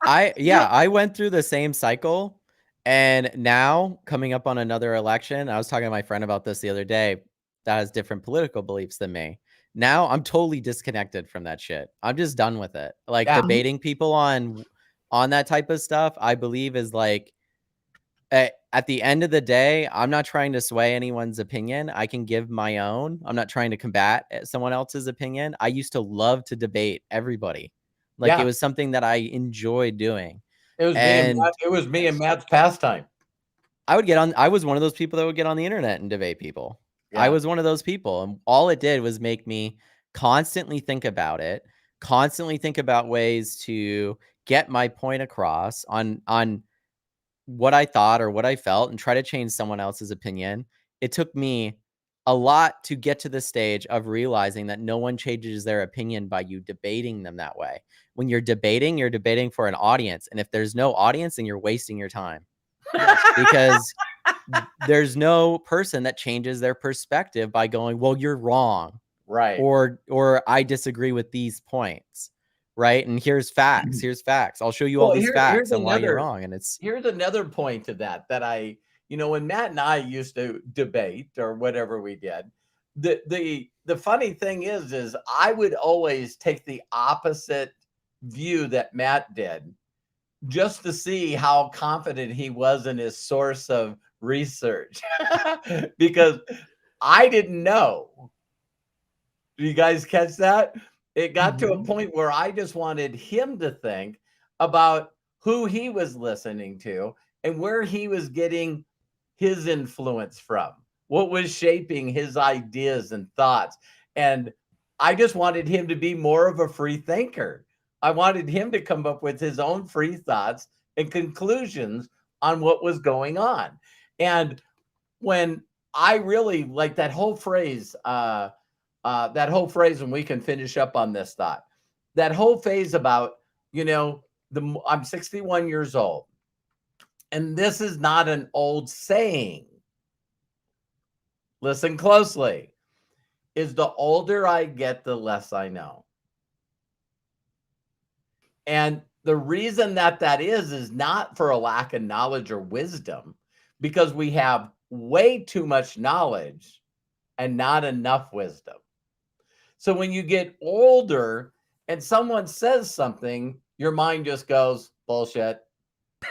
I went through the same cycle, and now coming up on another election, I was talking to my friend about this the other day that has different political beliefs than me. Now I'm totally disconnected from that shit. I'm just done with it. Like yeah, debating people on that type of stuff, I believe is like at the end of the day, I'm not trying to sway anyone's opinion. I can give my own. I'm not trying to combat someone else's opinion. I used to love to debate everybody. Like it yeah. was something that I enjoyed doing. It was me and And Matt. It was me and Matt's pastime. I was one of those people that would get on the internet and debate people. I Yeah, was one of those people. And all it did was make me constantly think about it, constantly think about ways to get my point across on what I thought or what I felt and try to change someone else's opinion. It took me a lot to get to the stage of realizing that no one changes their opinion by you debating them that way. When you're debating for an audience. And if there's no audience, then you're wasting your time because there's no person that changes their perspective by going, well, you're wrong right. or I disagree with these points. Right. And here's facts. Here's facts. I'll show you all Well, these here's facts and why you're another wrong. And it's here's another point to that when Matt and I used to debate or whatever we did, the funny thing is I would always take the opposite view that Matt did just to see how confident he was in his source of research because I didn't know. Do you guys catch that? It got to a Mhm. point where I just wanted him to think about who he was listening to, and where he was getting his influence from, what was shaping his ideas and thoughts. And I just wanted him to be more of a free thinker. I wanted him to come up with his own free thoughts and conclusions on what was going on. And when I really like that whole phrase, and we can finish up on this thought, that whole phase about, I'm 61 years old. And this is not an old saying. Listen closely. Is the older I get, the less I know. And the reason that is not for a lack of knowledge or wisdom, because we have way too much knowledge and not enough wisdom. So when you get older and someone says something, your mind just goes, bullshit.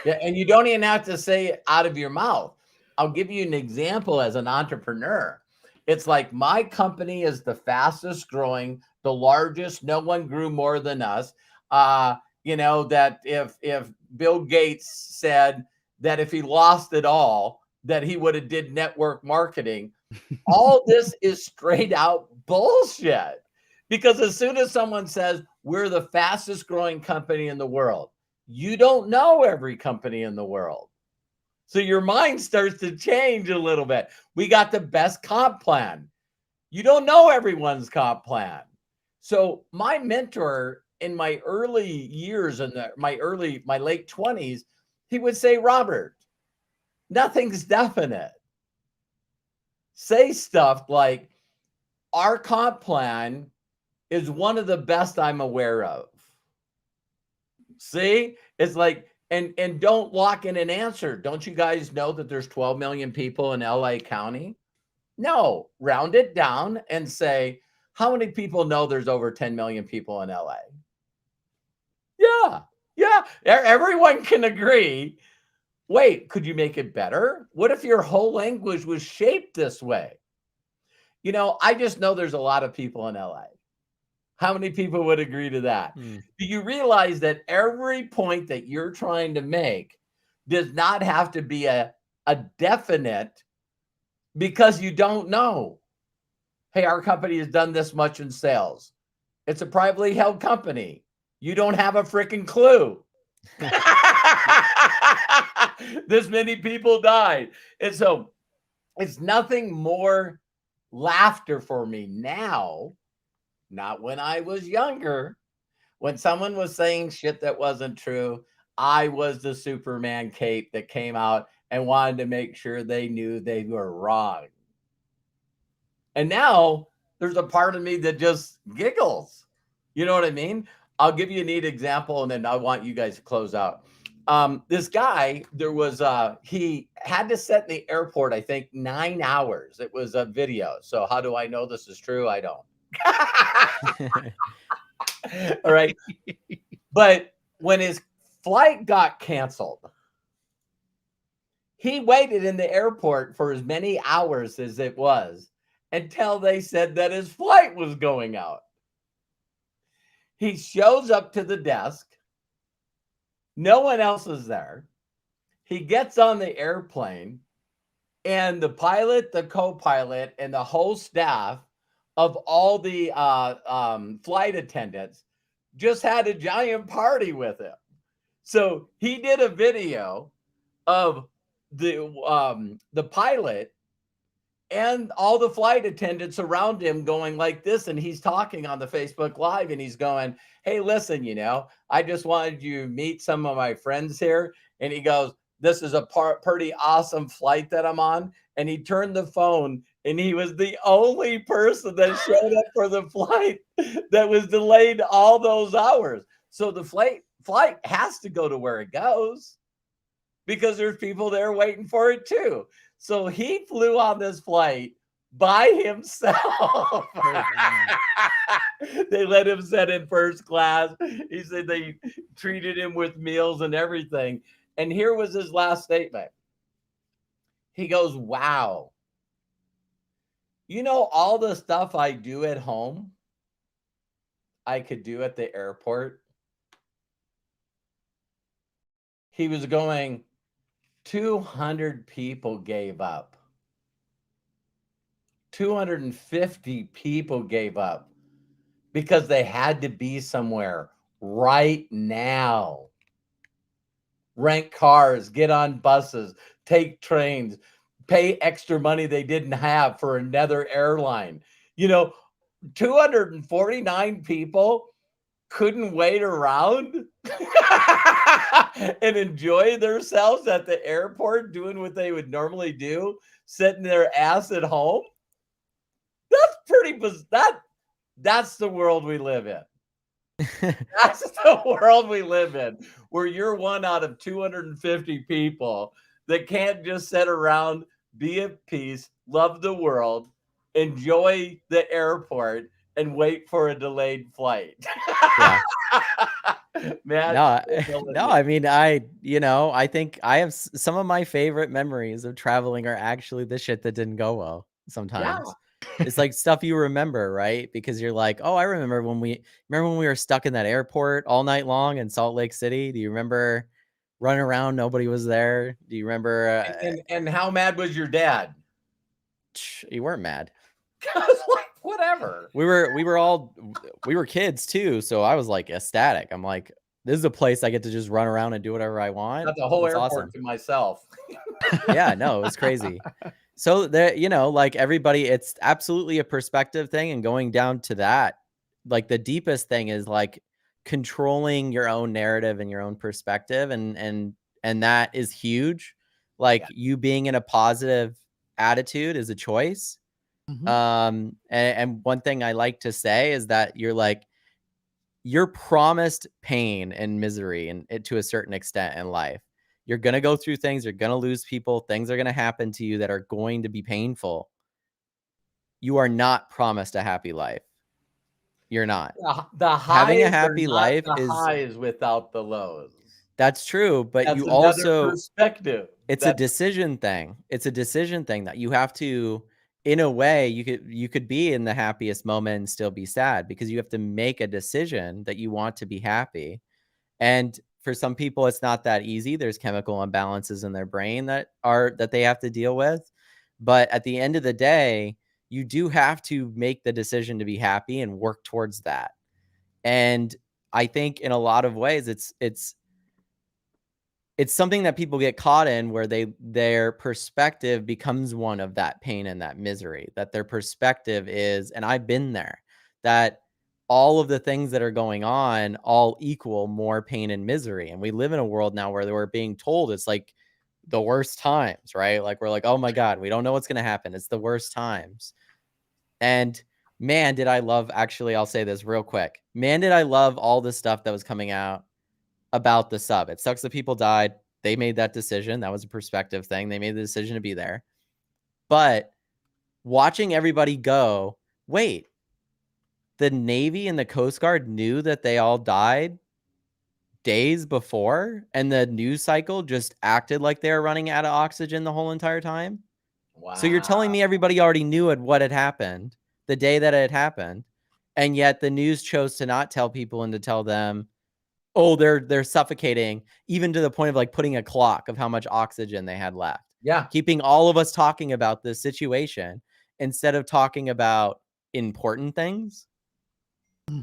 Yeah, and you don't even have to say it out of your mouth. I'll give you an example as an entrepreneur. It's like my company is the fastest growing, the largest. No one grew more than us. That if Bill Gates said that if he lost it all, that he would have did network marketing. All this is straight out bullshit. Because as soon as someone says we're the fastest growing company in the world, you don't know every company in the world. So your mind starts to change a little bit. We got the best comp plan. You don't know everyone's comp plan. So my mentor in my early years, in my late 20s, he would say, Robert, nothing's definite. Say stuff like, our comp plan is one of the best I'm aware of. See, it's like, and don't lock in an answer. Don't you guys know that there's 12 million people in LA County? No, round it down and say, how many people know there's over 10 million people in LA? Yeah, everyone can agree. Wait, could you make it better? What if your whole language was shaped this way? I just know there's a lot of people in LA. How many people would agree to that? Do you realize that every point that you're trying to make does not have to be a definite, because you don't know? Hey, our company has done this much in sales. It's a privately held company. You don't have a freaking clue. This many people died. And so it's nothing more laughter for me now, not when I was younger. When someone was saying shit that wasn't true, I was the Superman cape that came out and wanted to make sure they knew they were wrong. And now there's a part of me that just giggles. You know what I mean? I'll give you a neat example, and then I want you guys to close out. This guy, he had to sit in the airport, I think 9 hours. It was a video. So how do I know this is true? I don't. All right. But when his flight got canceled, he waited in the airport for as many hours as it was until they said that his flight was going out. He shows up to the desk. No one else is there. He gets on the airplane, and the pilot, the co-pilot, and the whole staff of all the flight attendants just had a giant party with him. So he did a video of the pilot and all the flight attendants around him going like this, and he's talking on the Facebook Live, and he's going, hey, listen, I just wanted you to meet some of my friends here. And he goes, this is a pretty awesome flight that I'm on. And he turned the phone, and he was the only person that showed up for the flight that was delayed all those hours. So the flight has to go to where it goes, because there's people there waiting for it too. So he flew on this flight by himself. They let him sit in first class. He said they treated him with meals and everything. And here was his last statement. He goes, wow. All the stuff I do at home, I could do at the airport. he was going, 200 people gave up. 250 people gave up because they had to be somewhere right now. Rent cars, get on buses, take trains, pay extra money they didn't have for another airline. 249 people couldn't wait around and enjoy themselves at the airport doing what they would normally do, sitting their ass at home. That's pretty that's the world we live in. That's the world we live in, where you're one out of 250 people that can't just sit around, be at peace, love the world, enjoy the airport, and wait for a delayed flight. Yeah. Man, No, I mean, I think I have some of my favorite memories of traveling are actually the shit that didn't go well yeah, sometimes. It's like stuff you remember, right? Because you're like, oh, I remember when we were stuck in that airport all night long in Salt Lake City. Do you remember running around? Nobody was there. Do you remember? and how mad was your dad? You weren't mad. Like, whatever. We were kids too, so I was like ecstatic. I'm like, this is a place I get to just run around and do whatever I want. Got the whole That's airport awesome. to myself. Yeah, no, it was crazy. So there, like everybody, it's absolutely a perspective thing, and going down to that, like the deepest thing is like controlling your own narrative and your own perspective, and that is huge. Like you being in a positive attitude is a choice. And one thing I like to say is that you're promised pain and misery and to a certain extent in life. You're going to go through things, you're going to lose people, things are going to happen to you that are going to be painful. You are not promised a happy life. You're not. The Having a highs are happy not life the is highs without the lows. That's true, but That's you another also perspective. it's a decision thing. It's a decision thing that you have to, in a way, you could be in the happiest moment and still be sad because you have to make a decision that you want to be happy. And for some people, it's not that easy. There's chemical imbalances in their brain that they have to deal with. But at the end of the day, you do have to make the decision to be happy and work towards that. And I think in a lot of ways, it's something that people get caught in where their perspective becomes one of that pain and that misery, that their perspective is, and I've been there, that all of the things that are going on all equal more pain and misery. And we live in a world now where we're being told it's like the worst times, right? Like we're like, oh my God, we don't know what's going to happen. It's the worst times. And man, did I love, actually, I'll say this real quick. Man, did I love all the stuff that was coming out about the sub. It sucks that people died. They made that decision. That was a perspective thing. They made the decision to be there. But watching everybody go, wait, the Navy and the Coast Guard knew that they all died days before, and the news cycle just acted like they were running out of oxygen the whole entire time. Wow. So you're telling me everybody already knew what had happened the day that it had happened, and yet the news chose to not tell people and to tell them, oh, they're suffocating, even to the point of like putting a clock of how much oxygen they had left. Yeah. Keeping all of us talking about this situation instead of talking about important things.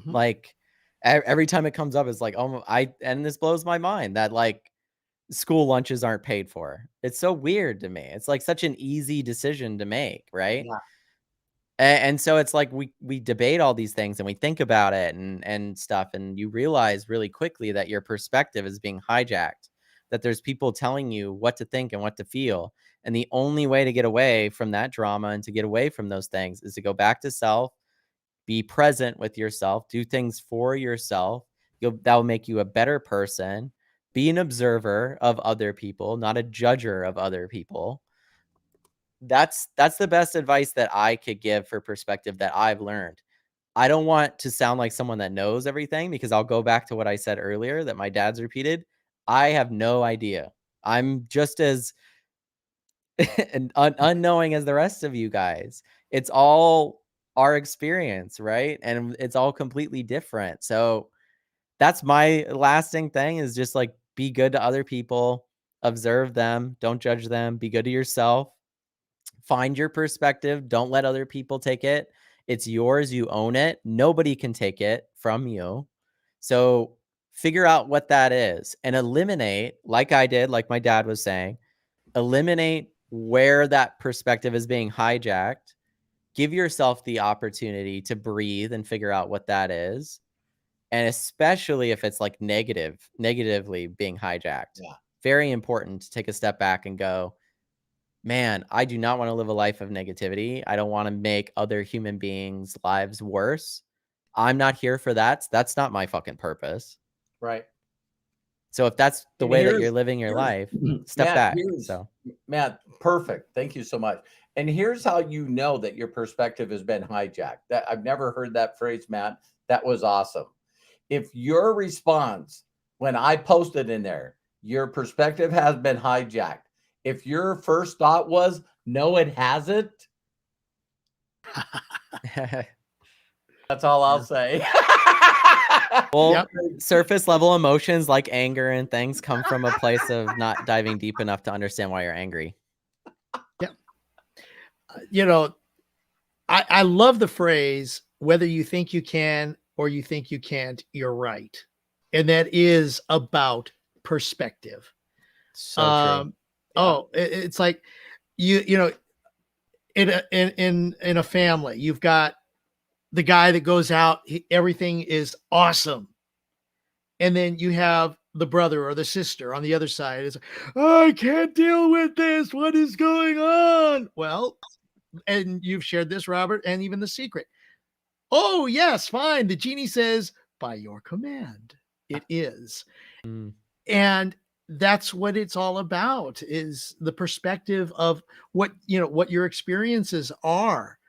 Like every time it comes up, it's like, oh, and this blows my mind that like school lunches aren't paid for. It's so weird to me. It's like such an easy decision to make, right? Yeah. And so it's like we debate all these things and we think about it and stuff, and you realize really quickly that your perspective is being hijacked, that there's people telling you what to think and what to feel. And the only way to get away from that drama and to get away from those things is to go back to self, be present with yourself, do things for yourself. That will make you a better person. Be an observer of other people, not a judger of other people. That's the best advice that I could give for perspective that I've learned. I don't want to sound like someone that knows everything, because I'll go back to what I said earlier that my dad's repeated. I have no idea. I'm just as unknowing as the rest of you guys. It's all our experience, right? And it's all completely different. So that's my lasting thing, is just like be good to other people, observe them, don't judge them, be good to yourself, find your perspective, don't let other people take it. It's yours, you own it. Nobody can take it from you. So figure out what that is and eliminate, like I did, like my dad was saying, eliminate where that perspective is being hijacked. Give yourself the opportunity to breathe and figure out what that is. And especially if it's like negatively being hijacked. Yeah. Very important to take a step back and go, man, I do not want to live a life of negativity. I don't want to make other human beings' lives worse. I'm not here for that. That's not my fucking purpose. Right. So if that's the And way that you're living your life, step back. Matt, perfect. Thank you so much. And here's how you know that your perspective has been hijacked. That I've never heard that phrase, Matt. That was awesome. If your response when I posted in there, your perspective has been hijacked. If your first thought was, no, it hasn't. That's all I'll say. Well, surface level emotions like anger and things come from a place of not diving deep enough to understand why you're angry. Yeah. You know, I love the phrase, whether you think you can or you think you can't, you're right. And that is about perspective. So true. Oh, it's like you know, in a family, you've got the guy that goes out, everything is awesome. And then you have the brother or the sister on the other side. It's like, I can't deal with this. What is going on? Well, and you've shared this, Robert, and even the secret. Oh, yes, fine. The genie says, by your command, it is. And that's what it's all about, is the perspective of what your experiences are.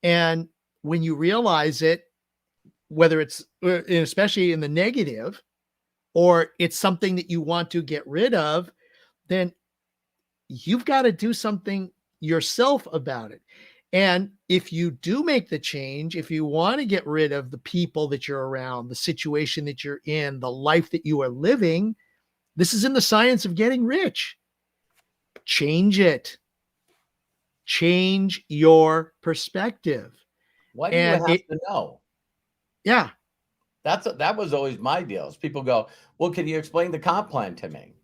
And when you realize it, whether it's especially in the negative, or it's something that you want to get rid of, then you've got to do something yourself about it. And if you do make the change, if you want to get rid of the people that you're around, the situation that you're in, the life that you are living, this is in the science of getting rich. Change it. Change your perspective. Why do you have to know? Yeah. That was always my deal. People go, well, can you explain the comp plan to me?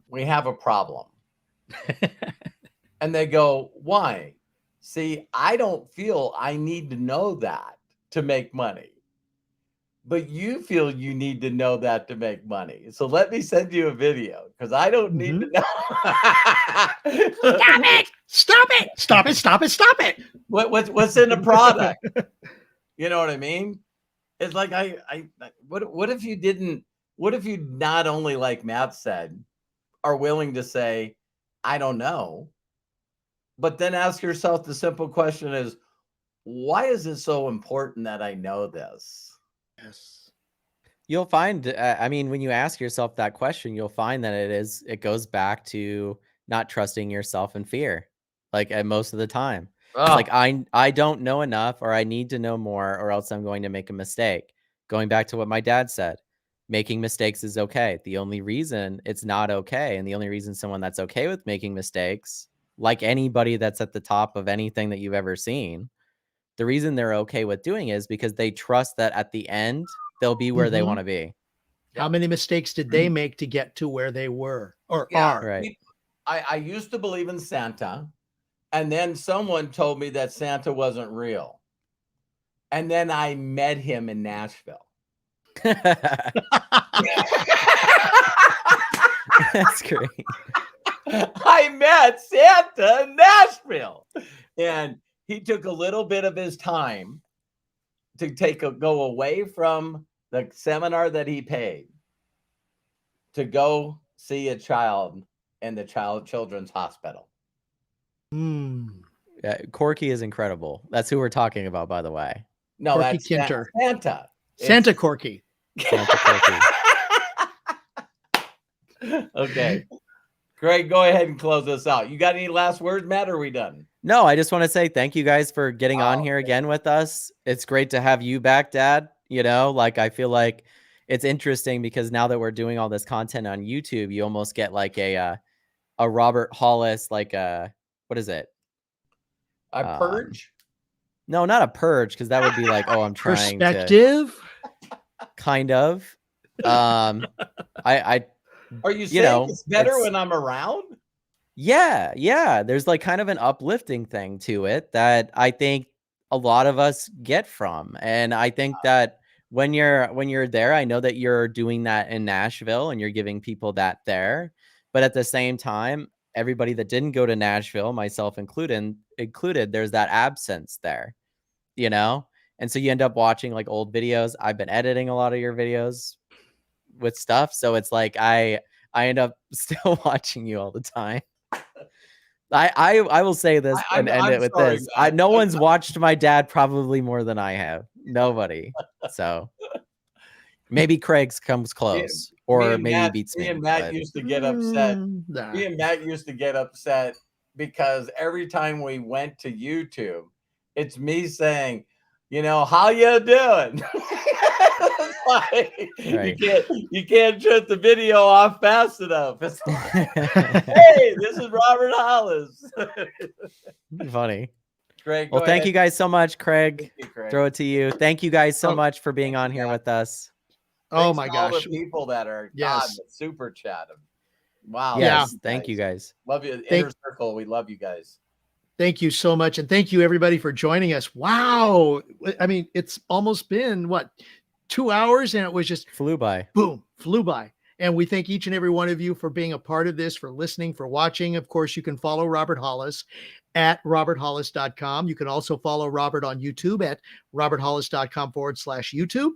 We have a problem. And they go, why? See, I don't feel I need to know that to make money. But you feel you need to know that to make money. So let me send you a video, because I don't need to know. Stop it! Stop it! Stop it! Stop it! Stop it! What's in the product? You know what I mean? It's like what if you didn't? What if you not only, like Matt said, are willing to say, I don't know, but then ask yourself the simple question is, why is it so important that I know this? Yes. You'll find, I mean, when you ask yourself that question, you'll find that it goes back to not trusting yourself and fear. Like most of the time, it's like, I don't know enough, or I need to know more, or else I'm going to make a mistake. Going back to what my dad said, making mistakes is okay. The only reason it's not okay, and the only reason someone that's okay with making mistakes, like anybody that's at the top of anything that you've ever seen, the reason they're okay with doing it is because they trust that at the end, they'll be where they want to be. How many mistakes did they make to get to where they were or are? Right. I used to believe in Santa, and then someone told me that Santa wasn't real. And then I met him in Nashville. That's great. I met Santa in Nashville, and he took a little bit of his time to go away from the seminar that he paid to go see a child in the children's hospital. Yeah, Corky is incredible. That's who we're talking about, by the way. No, Corky that's Kinter. Santa. Santa Corky. Santa Corky. Okay. Greg, go ahead and close us out. You got any last words, Matt, or are we done? No, I just want to say thank you guys for getting on here again with us. It's great to have you back, Dad. You know, like, I feel like it's interesting because now that we're doing all this content on YouTube, you almost get like a Robert Hollis, like what is it? I Um, purge. no, not a purge, because that would be like, oh, I'm trying to Perspective. kind of. I Are you you saying know, it's better it's when I'm around? yeah. There's like kind of an uplifting thing to it that I think a lot of us get from. And I think that when you're there, I know that you're doing that in Nashville and you're giving people that there. But at the same time, everybody that didn't go to Nashville, myself included, there's that absence there, you know? And so you end up watching like old videos. I've been editing a lot of your videos with stuff. So it's like I end up still watching you all the time. I will say this and end I'm it with sorry, this. Matt. No one's watched my dad probably more than I have. Nobody. So maybe Craig's comes Me, close, or maybe he Matt, beats me me. and Matt But used to get upset. Nah. Me and Matt used to get upset because every time we went to YouTube, it's me saying, how you doing? It's like, right. you can't shut the video off fast enough. It's like, hey, this is Robert Hollis. Funny. Greg, Well, go thank ahead. you guys so much, Craig. Thank you, Craig. Throw it to you. Thank you guys so Oh, much for being Thank on you, here Matt. with us. oh Thanks my to all gosh. the people that are Yes. super chatting. Wow. Yeah. Yes, thank you guys. Love you. Thank- Inner Circle. We love you guys. Thank you so much. And thank you everybody for joining us. Wow. I mean, it's almost been what, 2 hours, and it was just Flew by. boom, flew by. And we thank each and every one of you for being a part of this, for listening, for watching. Of course, you can follow Robert Hollis at roberthollis.com. You can also follow Robert on YouTube at roberthollis.com/YouTube.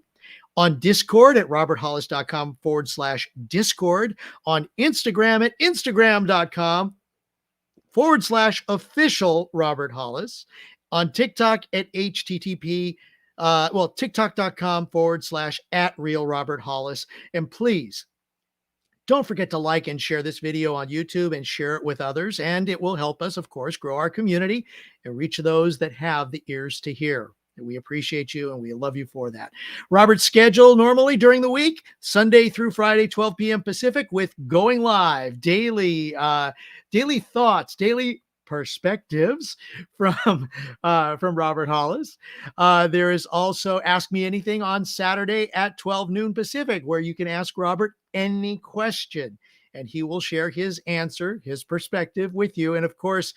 On Discord at roberthollis.com/Discord. On Instagram at instagram.com/official Robert Hollis. On TikTok at tiktok.com/at Robert Hollis. And please don't forget to like and share this video on YouTube and share it with others. And it will help us, of course, grow our community and reach those that have the ears to hear. And we appreciate you and we love you for that. Robert's schedule normally during the week, Sunday through Friday, 12 p.m. Pacific, with going live daily thoughts, daily perspectives from Robert Hollis. There is also Ask Me Anything on Saturday at 12 noon Pacific, where you can ask Robert any question and he will share his answer, his perspective with you. And of course,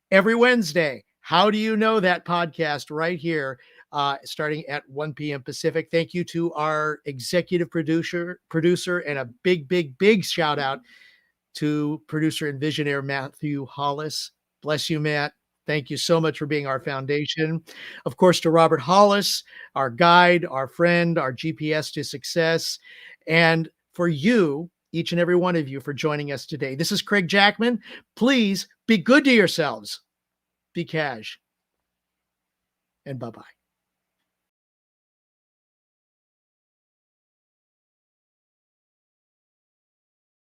every Wednesday, How Do You Know That podcast right here, starting at 1 p.m. Pacific. Thank you to our executive producer, and a big shout out to producer and visionary Matthew Hollis. Bless you, Matt. Thank you so much for being our foundation. Of course, to Robert Hollis, our guide, our friend, our GPS to success. And for you, each and every one of you, for joining us today. This is Craig Jackman. Please be good to yourselves. Be cash. And bye-bye.